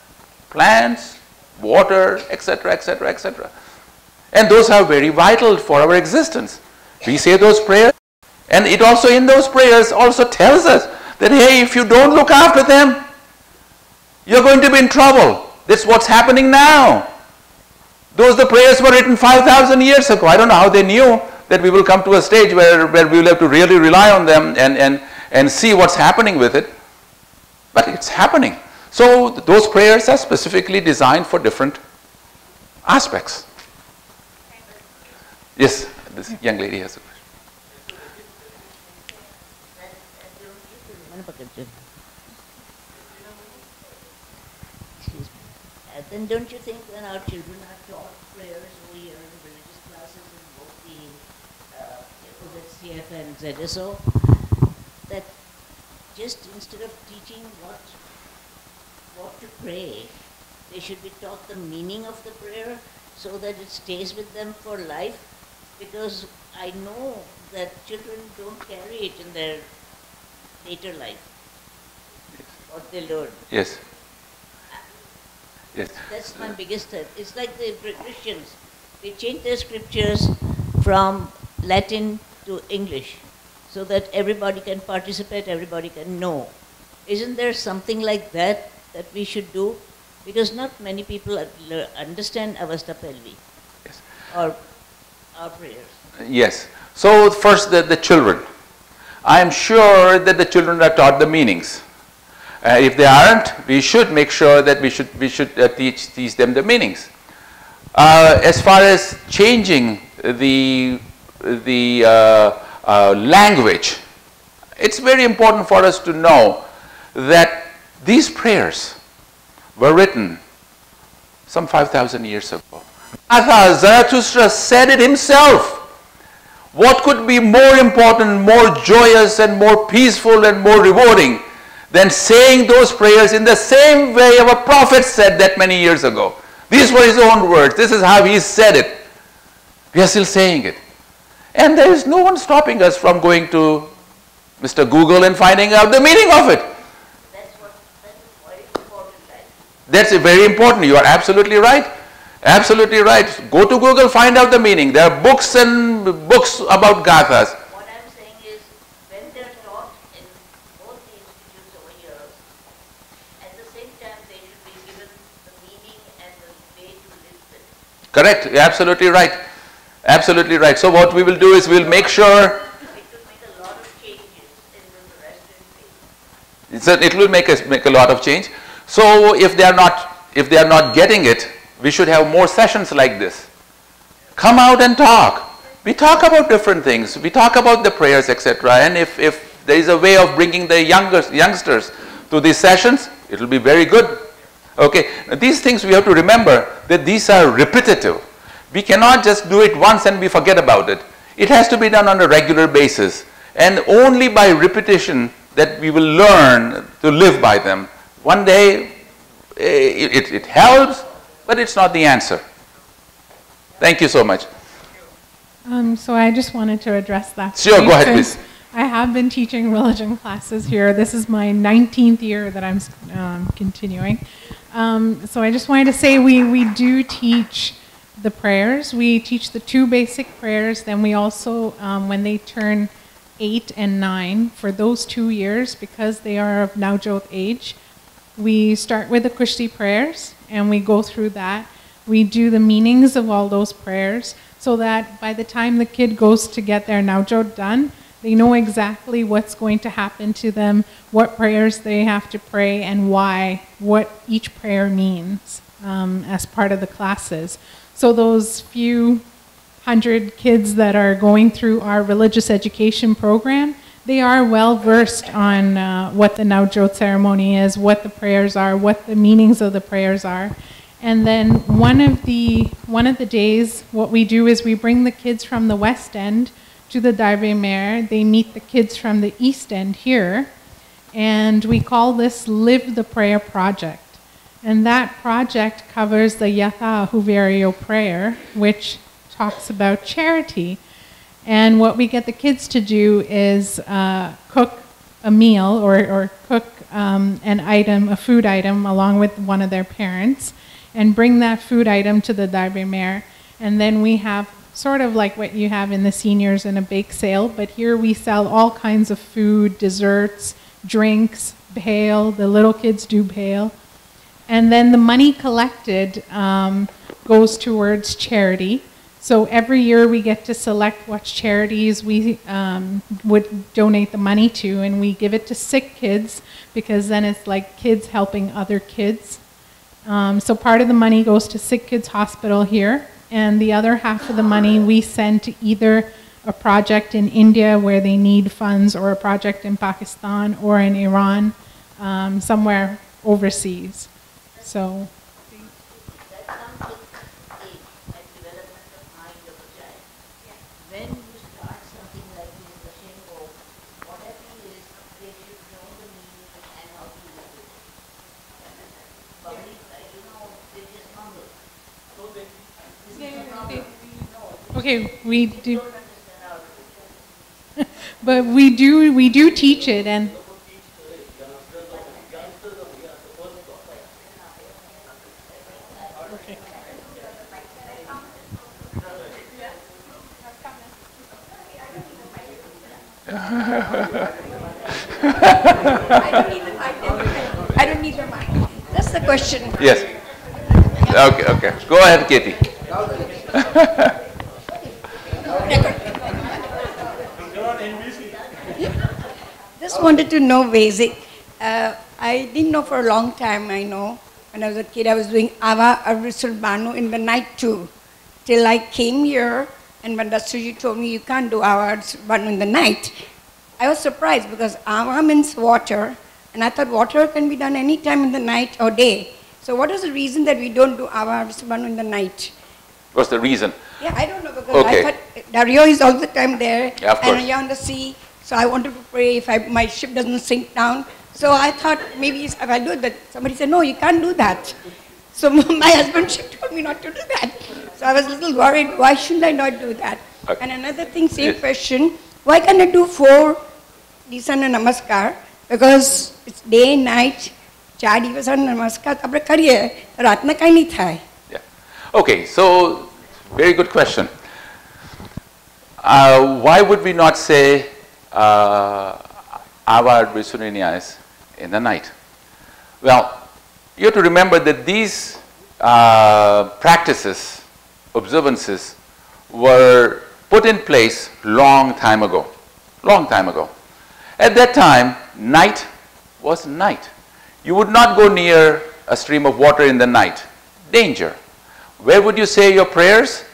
plants, water, etc., etc., etc. And those are very vital for our existence. We say those prayers, and it also in those prayers also tells us that, hey, if you don't look after them, you're going to be in trouble. That's what's happening now. The prayers were written 5,000 years ago. I don't know how they knew that we will come to a stage where we will have to really rely on them and see what's happening with it. But it's happening. So those prayers are specifically designed for different aspects. Yes, this young lady has a question. Then don't you think when our children are taught prayers over here in religious classes in both the CF and ZSO, that just instead of teaching what to pray, they should be taught the meaning of the prayer so that it stays with them for life? Because I know that children don't carry it in their later life, what they learn. Yes. Yes. That's my biggest threat. It's like the Christians. They change their scriptures from Latin to English so that everybody can participate, everybody can know. Isn't there something like that that we should do? Because not many people understand Avastha Pelvi, Yes. or our prayers. Yes. So first the children. I am sure that the children are taught the meanings. If they aren't, we should make sure that we should teach them the meanings. As far as changing the language, it's very important for us to know that these prayers were written some 5,000 years ago. Zarathustra said it himself. What could be more important, more joyous and more peaceful and more rewarding than saying those prayers in the same way our prophet said that many years ago? These were his own words. This is how he said it. We are still saying it. And there is no one stopping us from going to Mr. Google and finding out the meaning of it. That's very important, right? That's very important. You are absolutely right. Absolutely right. Go to Google, find out the meaning. There are books and books about gathas. What I'm saying is, when they're taught in both the institutes over here, at the same time they should be given the meaning and the way to live with. Correct. You're absolutely right. Absolutely right. So what we will do is we'll make sure It will make a lot of changes in the Zoroastrian faith. it will make a lot of change. So if they are not getting it, we should have more sessions like this. Come out and talk. We talk about different things. We talk about the prayers, etc. And if there is a way of bringing the youngsters to these sessions, it will be very good. Okay. Now, these things we have to remember that these are repetitive. We cannot just do it once and we forget about it. It has to be done on a regular basis. And only by repetition that we will learn to live by them. One day it helps, but it's not the answer. Thank you so much. So I just wanted to address that. Sure, go ahead, please. I have been teaching religion classes here. This is my 19th year that I'm continuing. So I just wanted to say we do teach the prayers. We teach the 2 basic prayers. Then we also, when they turn 8 and 9, for those 2 years, because they are of Navjot age, we start with the Christi Prayers, and we go through that. We do the meanings of all those prayers, so that by the time the kid goes to get their Navjot done, they know exactly what's going to happen to them, what prayers they have to pray, and why, what each prayer means as part of the classes. So those few hundred kids that are going through our religious education program, they are well versed on what the Navjot ceremony is, what the prayers are, what the meanings of the prayers are. And then one of the days, what we do is we bring the kids from the West End to the Darbe Mer. They meet the kids from the East End here, and we call this Live the Prayer Project. And that project covers the Yatha Huverio prayer, which talks about charity. And what we get the kids to do is cook a meal or cook an item, a food item, along with one of their parents. and bring that food item to the Darbe Mer. And then we have sort of like what you have in the seniors in a bake sale, but here we sell all kinds of food, desserts, drinks, bhel, the little kids do bhel. And then the money collected goes towards charity. So every year we get to select what charities we would donate the money to, and we give it to sick kids, because then it's like kids helping other kids. So part of the money goes to Sick Kids Hospital here, and the other half of the money we send to either a project in India where they need funds, or a project in Pakistan or in Iran, somewhere overseas. So. That comes with age and development of mind of a child. When you start something like this, the Shingo, what I feel is they should know the meaning and how to use it. Public, they just mumble. So this is the problem. Okay, we do. But we do teach it, and. I don't need the mic. That's the question. Yes. Okay, okay. Go ahead, Katie. Just wanted to know basic. I didn't know for a long time, I know. When I was a kid, I was doing Ava Arvisulbanu in the night too. Till I came here, and when Dasuji told me you can't do Ava Arvisulbanu in the night, I was surprised, because Ava means water, and I thought water can be done any time in the night or day. So what is the reason that we don't do Ava Arvisulbanu in the night? What's the reason? Yeah, I don't know, because I thought Dario is all the time there, yeah, and you're on the sea, so I wanted to pray if my ship doesn't sink down. So I thought maybe if I do it, but somebody said, no, you can't do that. So my husband told me not to do that. So I was a little worried, why shouldn't I not do that? Okay. And another thing, same question, why can't I do 4 Disana Namaskar? Because it's day, night, 4 Disana Namaskar, tapre kariye, ratna kai nahi thai. Yeah. Okay, so very good question. Why would we not say Ava Arvisulbanu in the night? Well, you have to remember that these practices, observances, were put in place long time ago. Long time ago. At that time, night was night. You would not go near a stream of water in the night. Danger. Where would you say your prayers?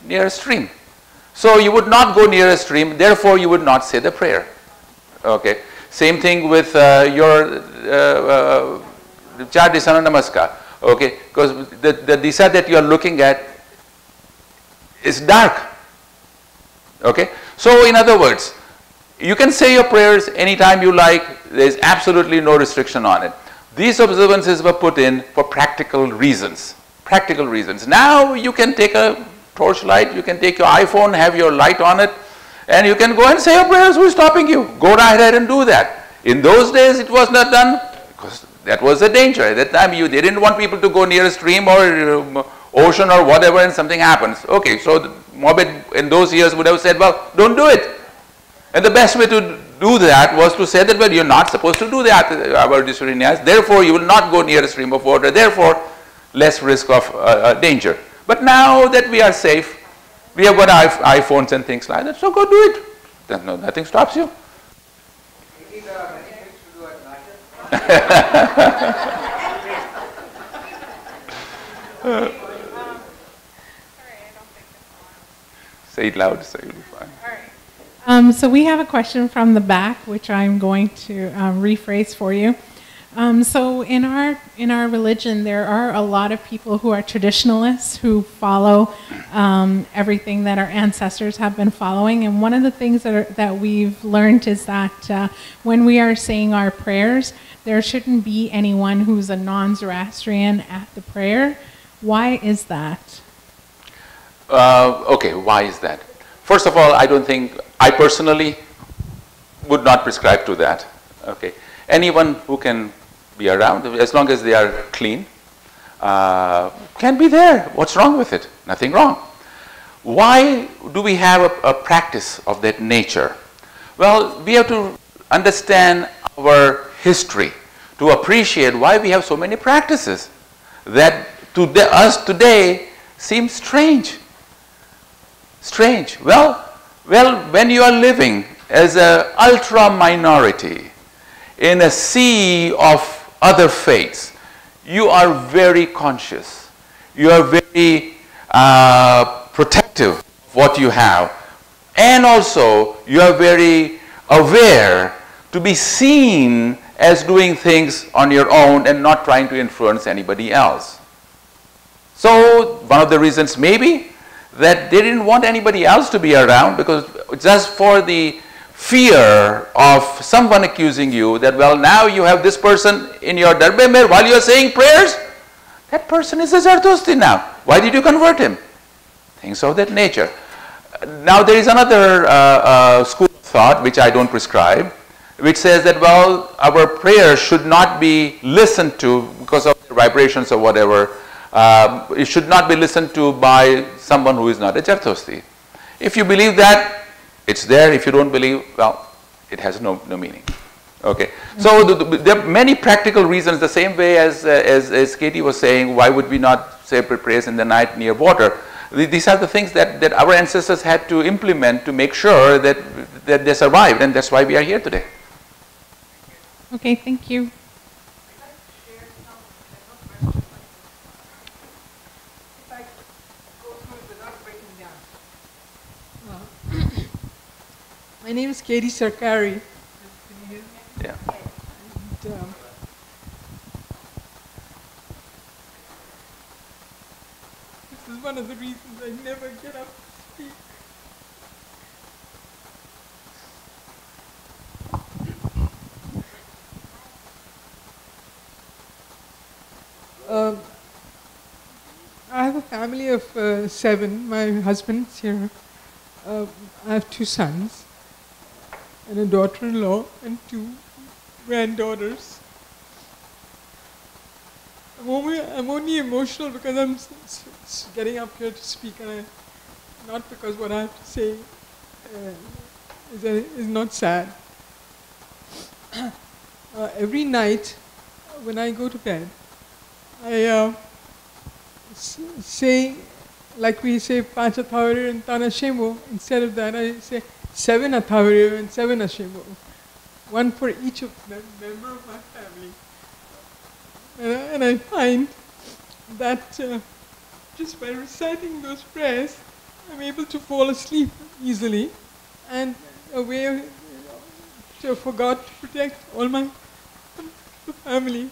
Near a stream. So you would not go near a stream, therefore you would not say the prayer. Okay. Same thing with your Char Disana Namaskar. Okay, because the Disa that you are looking at is dark. Okay, so in other words, you can say your prayers anytime you like, there is absolutely no restriction on it. These observances were put in for practical reasons. Practical reasons. Now you can take a torchlight, you can take your iPhone, have your light on it, and you can go and say your prayers. Who is stopping you? Go right ahead and do that. In those days it was not done because that was a danger. At that time they didn't want people to go near a stream or ocean or whatever and something happens. Okay, so the Mohammed in those years would have said, well, don't do it. And the best way to do that was to say that, well, you're not supposed to do that, therefore you will not go near a stream of water, therefore less risk of danger. But now that we are safe, we have got iPhones and things like that, so go do it. Then no, nothing stops you. Say it loud, so you'll be fine. So we have a question from the back, which I'm going to rephrase for you. So in our religion, there are a lot of people who are traditionalists who follow everything that our ancestors have been following. And one of the things that we've learned is that when we are saying our prayers, there shouldn't be anyone who's a non-Zoroastrian at the prayer. Why is that? Okay, why is that? First of all, I personally would not prescribe to that. Okay, anyone who can be around, as long as they are clean, can be there. What's wrong with it? Nothing wrong. Why do we have a practice of that nature? Well, we have to understand our history to appreciate why we have so many practices that to us today seem strange. Strange. Well, when you are living as an ultra minority in a sea of other faiths, you are very conscious. You are very protective of what you have. And also, you are very aware to be seen as doing things on your own and not trying to influence anybody else. So, one of the reasons maybe that they didn't want anybody else to be around, because just for the fear of someone accusing you that, well, now you have this person in your darbemir while you are saying prayers. That person is a Zarathustri now. Why did you convert him? Things of that nature. Now there is another school of thought which I don't prescribe, which says that, well, our prayers should not be listened to because of the vibrations or whatever. It should not be listened to by someone who is not a Zarathustri. If you believe that, it's there. If you don't believe, well, it has no meaning. Okay. So there are many practical reasons, the same way as Katie was saying, why would we not say prayers in the night near water? These are the things that our ancestors had to implement to make sure that they survived, and that's why we are here today. Okay, thank you. My name is Katie Sarkari. Yeah. And, this is one of the reasons I never get up to speak. I have a family of 7. My husband's here. I have 2 sons and a daughter-in-law and 2 granddaughters. I'm only emotional because I'm getting up here to speak, and not because what I have to say is not sad. Every night when I go to bed, I say, like we say, Panch Athavarya and Tana Shemo. Instead of that, I say 7 Athavarya and 7 Ashemo. 1 for each of them, member of my family. And I find that just by reciting those prayers, I'm able to fall asleep easily, and a way for God to protect all my family.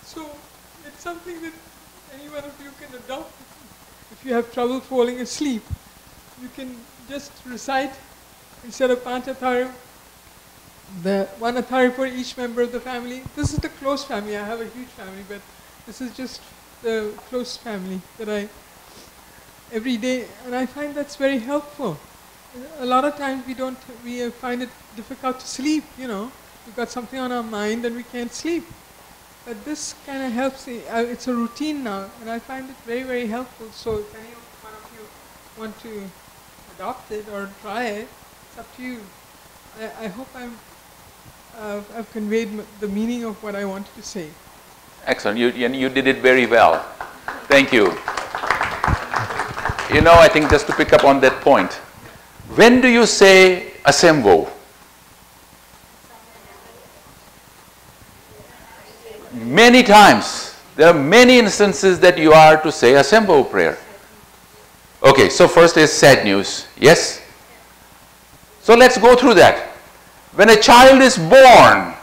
So it's something that any one of you can adopt. If you have trouble falling asleep, you can just recite, instead of Panch Athavarya, the 1 Athavarya for each member of the family. This is the close family. I have a huge family, but this is just the close family that I, every day, and I find that's very helpful. A lot of times we find it difficult to sleep, you know. We've got something on our mind and we can't sleep. But this kind of helps. It's a routine now, and I find it very, very helpful. So if any one of you want to adopt it or try it, it's up to you. I hope I've conveyed the meaning of what I wanted to say. Excellent. You did it very well. Thank you. You know, I think just to pick up on that point, when do you say Asemvo? Many times. There are many instances that you are to say Asemvo prayer. Okay, so first is sad news. Yes? So let's go through that. When a child is born,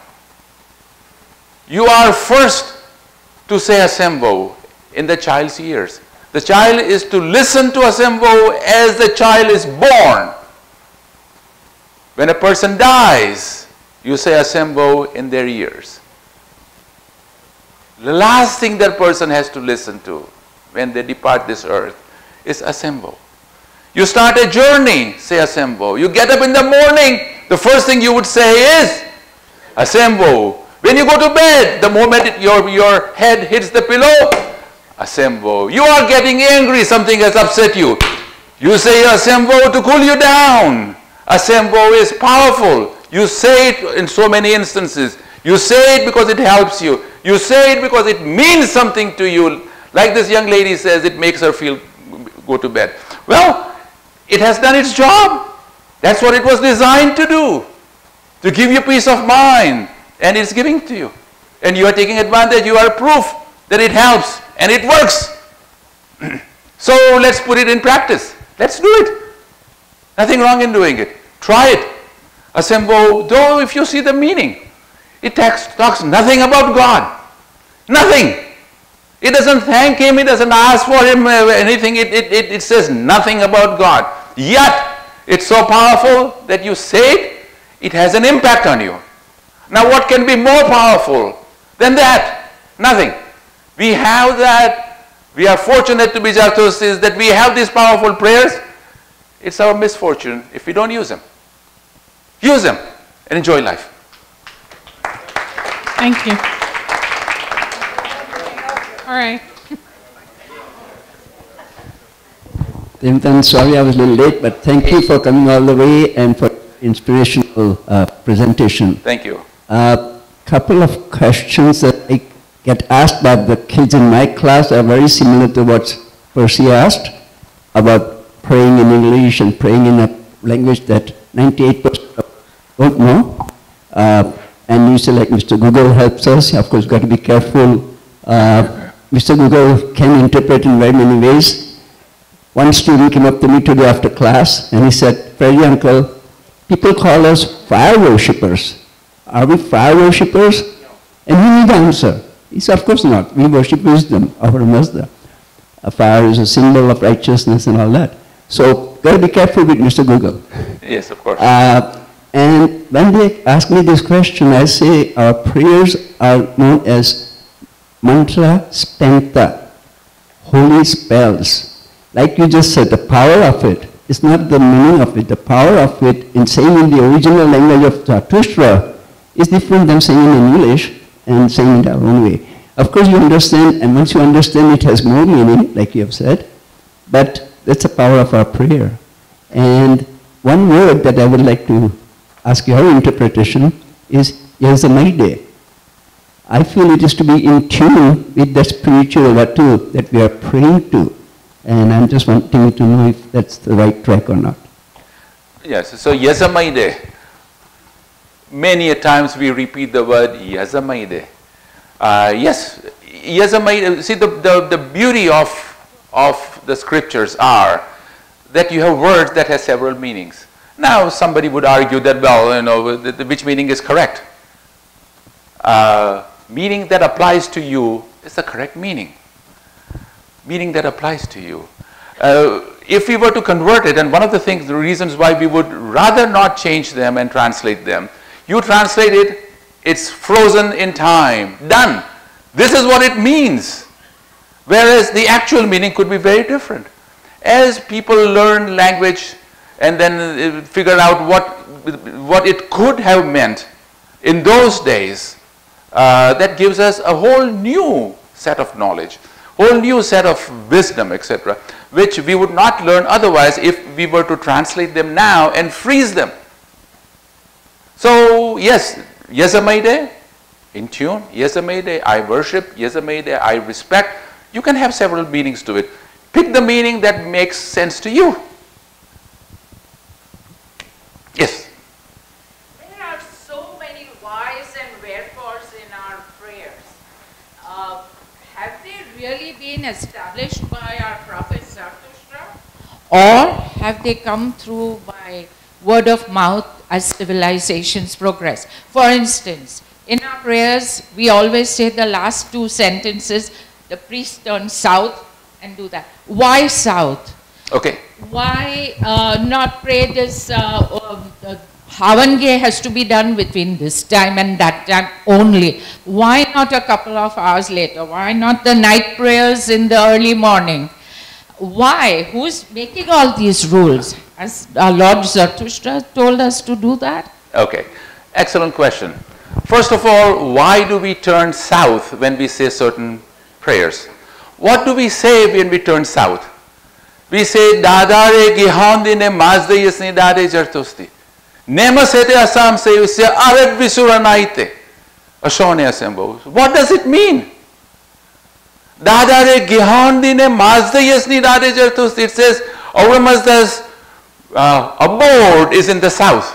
you are first to say Asemvo in the child's ears. The child is to listen to Asemvo as the child is born. When a person dies, you say Asemvo in their ears. The last thing that person has to listen to when they depart this earth is Asemvo. You start a journey, say Asemvo. You get up in the morning, the first thing you would say is, Asembo. When you go to bed, the moment your head hits the pillow, Asembo. You are getting angry, something has upset you. You say Asembo to cool you down. Asembo is powerful. You say it in so many instances. You say it because it helps you. You say it because it means something to you. Like this young lady says, it makes her feel go to bed. Well, it has done its job. That's what it was designed to do. To give you peace of mind. And it's giving to you. And you are taking advantage. You are proof that it helps. And it works. So let's put it in practice. Let's do it. Nothing wrong in doing it. Try it. Asembo, though if you see the meaning, it talks nothing about God. Nothing. It doesn't thank Him. It doesn't ask for Him anything. It says nothing about God. Yet, it's so powerful that you say it, it has an impact on you. Now what can be more powerful than that? Nothing. We have that. We are fortunate to be Zarathustrians that we have these powerful prayers. It's our misfortune if we don't use them. Use them and enjoy life. Thank you. All right. Tehemton, sorry I was a little late, but thank you for coming all the way and for inspirational presentation. Thank you. Couple of questions that I get asked by the kids in my class are very similar to what Percy asked about praying in English and praying in a language that 98% don't know. And you say like Mr. Google helps us. Of course, got to be careful. Mr. Google can interpret in very many ways. One student came up to me today after class and he said, Freddy uncle, people call us fire worshippers. Are we fire worshippers? And he need answer. He said, of course not. We worship wisdom, our Mazda. A fire is a symbol of righteousness and all that. So, got to be careful with Mr. Google. Yes, of course. And when they ask me this question, I say our prayers are known as mantra spenta, holy spells. Like you just said, the power of it is not the meaning of it. The power of it in saying in the original language of Zarathustra is different than saying in English and saying it our own way. Of course you understand, and once you understand it has more meaning, like you have said, but that's the power of our prayer. And one word that I would like to ask your interpretation is Yazamaide. I feel it is to be in tune with the spiritual Vatu that we are praying to. And I'm just wanting to know if that's the right track or not. Yes, so Yazamaide. Many a times we repeat the word Yazamaide. Yes, Yazamaide. See, the beauty of the scriptures are that you have words that have several meanings. Now, somebody would argue that, well, you know, which meaning is correct? Meaning that applies to you is the correct meaning. Meaning that applies to you. If we were to convert it, and one of the things, the reasons why we would rather not change them and translate them, you translate it, it's frozen in time, done. This is what it means. Whereas the actual meaning could be very different. As people learn language and then figure out what it could have meant in those days, that gives us a whole new set of knowledge, whole new set of wisdom, etc., which we would not learn otherwise if we were to translate them now and freeze them. So yes, Yazamaide, in tune, Yazamaide, I worship, Yazamaide, I respect. You can have several meanings to it. Pick the meaning that makes sense to you. Yes? There are so many whys and wherefores in our prayers. Have they really been established by our prophet Zarathustra? Or have they come through by word of mouth as civilizations progress? For instance, in our prayers, we always say the last two sentences, the priest turns south and do that. Why south? Okay. Why not pray this, Havange has to be done between this time and that time only. Why not a couple of hours later? Why not the night prayers in the early morning? Why? Who's making all these rules? As our Lord Zarathustra told us to do that? Okay, excellent question. First of all, why do we turn south when we say certain prayers? What do we say when we turn south? We say, Dadare gihondine mazde yasni dade jartosti. Nemasete asam se usya aret visuranaite. Ashone asembo. What does it mean? Dadare gihondine mazde yasni dade jartosti. It says, our Mazda's abode is in the south.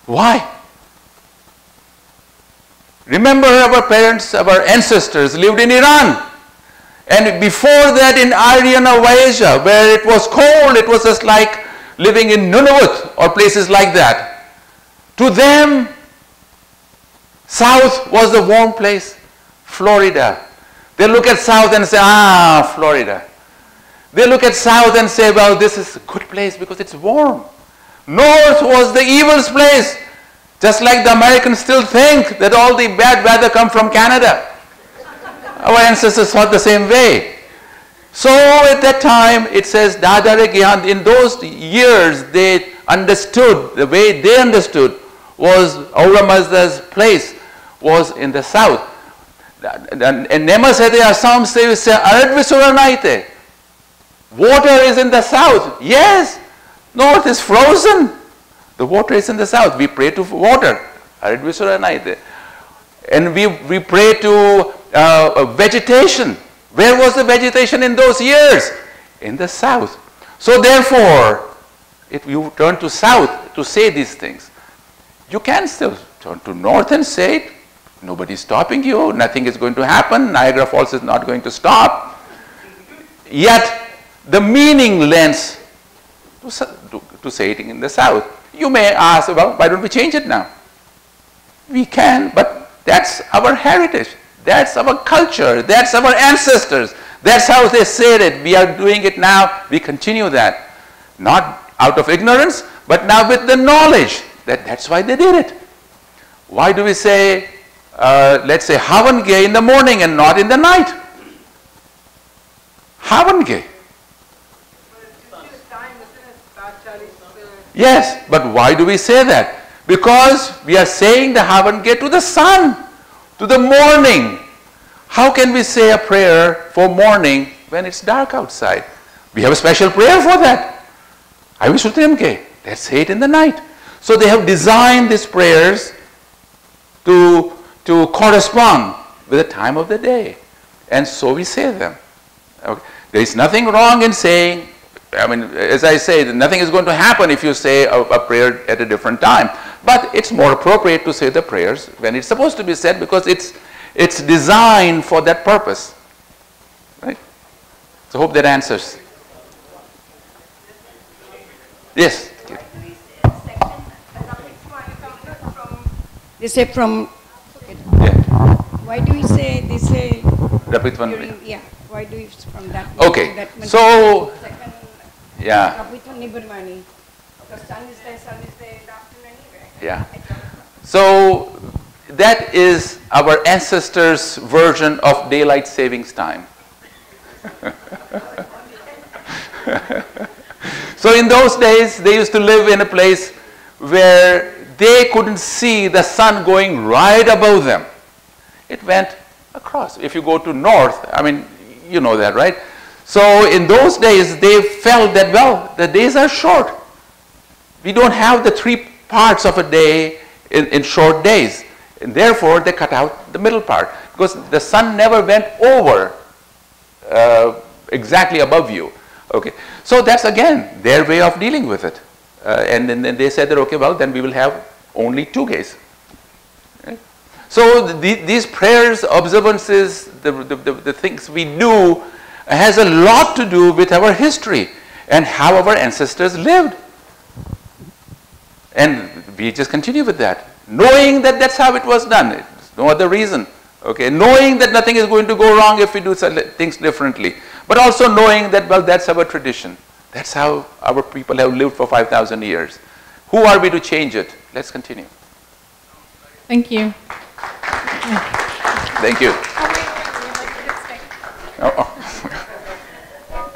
Why? Remember, our parents, our ancestors lived in Iran. And before that in Aryan or Vaisya, where it was cold, it was just like living in Nunavut or places like that. To them, south was the warm place, Florida. They look at south and say, ah, Florida. They look at south and say, well, this is a good place because it's warm. North was the evil's place. Just like the Americans still think that all the bad weather comes from Canada. Our ancestors thought the same way. So at that time, it says, Dadare Gihand. In those years, they understood, the way they understood was Aura Mazda's place was in the south. And Nemasete Assam say, Aradvisuranaite. Water is in the south. Yes, north is frozen. The water is in the south. We pray to water. And we pray to vegetation. Where was the vegetation in those years? In the south. So therefore, if you turn to south to say these things, you can still turn to north and say it. Nobody's stopping you. Nothing is going to happen. Niagara Falls is not going to stop. Yet, the meaning lends to say it in the south. You may ask, well, why don't we change it now? We can, but that's our heritage. That's our culture. That's our ancestors. That's how they said it. We are doing it now. We continue that. Not out of ignorance, but now with the knowledge that that's why they did it. Why do we say, let's say, Havange in the morning and not in the night? Havange. Yes, but why do we say that? Because we are saying the Havange to the sun, to the morning. How can we say a prayer for morning when it's dark outside? We have a special prayer for that. I wish Utimke. Let's say it in the night. So they have designed these prayers to correspond with the time of the day. And so we say them. Okay. There is nothing wrong in saying, I mean, as I say, nothing is going to happen if you say a prayer at a different time. But it's more appropriate to say the prayers when it's supposed to be said because it's designed for that purpose. Right? So I hope that answers. Yes? They say from, why do we say, they say, during, yeah, why do we from that? Okay, that so, second, yeah. The sun is there in the afternoon anyway. Yeah. So that is our ancestors' version of daylight savings time. So in those days, they used to live in a place where they couldn't see the sun going right above them. It went across. If you go to north, I mean, you know that, right? So in those days, they felt that, well, the days are short. We don't have the 3 parts of a day in short days. And therefore, they cut out the middle part. Because the sun never went over exactly above you. Okay. So that's, again, their way of dealing with it. And then they said that, okay, well, then we will have only 2 days. Right? So these prayers, observances, the things we do has a lot to do with our history and how our ancestors lived. And we just continue with that, knowing that that's how it was done. There's no other reason. Okay, knowing that nothing is going to go wrong if we do things differently, but also knowing that, well, that's our tradition. That's how our people have lived for 5,000 years. Who are we to change it? Let's continue. Thank you. Thank you.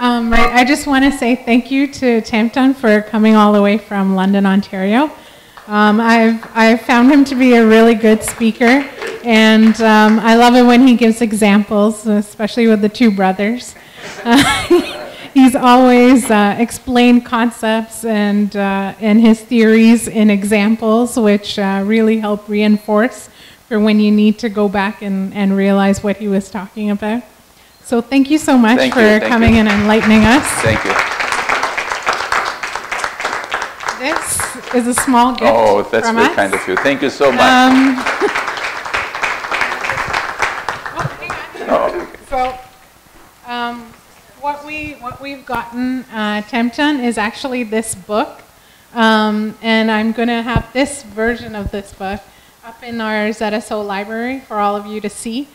I just want to say thank you to Tehemton for coming all the way from London, Ontario. I've found him to be a really good speaker, and I love it when he gives examples, especially with the two brothers. He's always explained concepts and his theories in examples, which really help reinforce for when you need to go back and realize what he was talking about. So thank you so much for coming and enlightening us. Thank you. This is a small gift. Oh, that's from very us. kind of you. Thank you so much. So, what we've gotten, Tehemton, is actually this book, and I'm going to have this version of this book up in our ZSO library for all of you to see.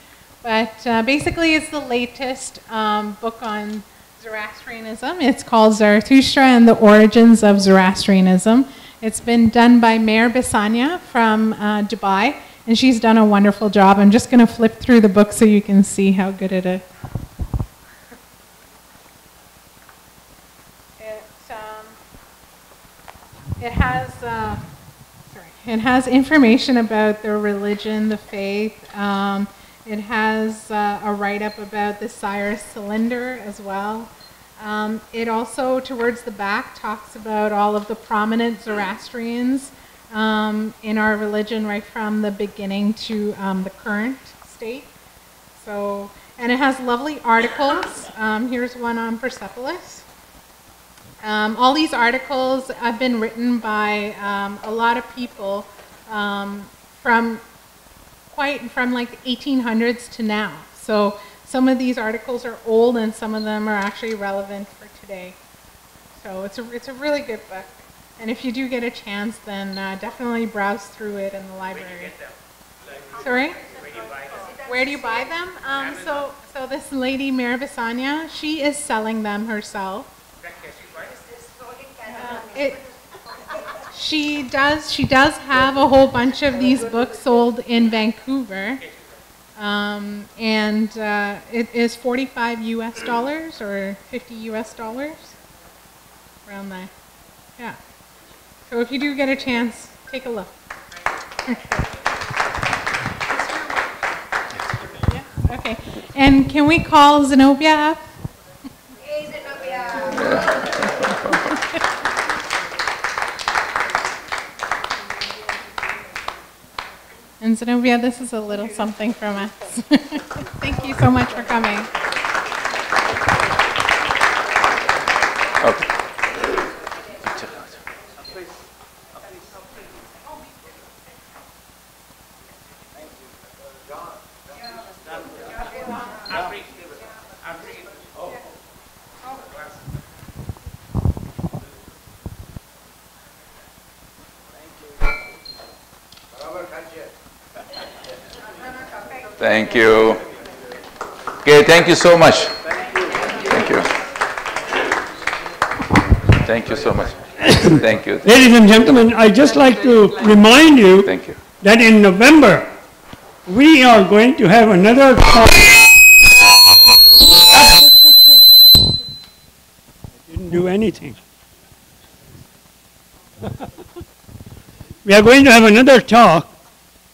But basically, it's the latest book on Zoroastrianism. It's called Zarathustra and the Origins of Zoroastrianism. It's been done by Mayor Bisanya from Dubai, and she's done a wonderful job. I'm just going to flip through the book so you can see how good it is. It has information about the religion, the faith. It has a write-up about the Cyrus cylinder as well. It also, towards the back, talks about all of the prominent Zoroastrians in our religion, right from the beginning to the current state. So, and it has lovely articles. Here's one on Persepolis. All these articles have been written by a lot of people from like the 1800s to now. So some of these articles are old and some of them are actually relevant for today. So it's a really good book. And if you do get a chance, then definitely browse through it in the library. Where do you get them? Sorry? Where do you buy them? So this lady, Mayor Bisanya, she is selling them herself. She does have a whole bunch of these books sold in Vancouver, and it is $45 US or $50 US, around there. Yeah. So if you do get a chance, take a look. Yeah. Okay. And can we call Zenobia up? Hey, Zenobia. And Zenobia, this is a little something from us. Thank you so much for coming. Okay. Thank you. Okay, thank you so much. Thank you. Thank you so much. Thank you. Ladies and gentlemen, I'd just like to remind you, that in November, we are going to have another talk. I didn't do anything. We are going to have another talk.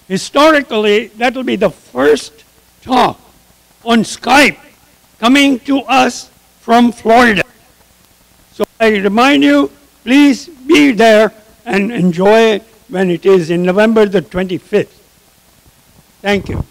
Historically, that will be the first talk on Skype coming to us from Florida. So I remind you, please be there and enjoy it when it is in November the 25th. Thank you.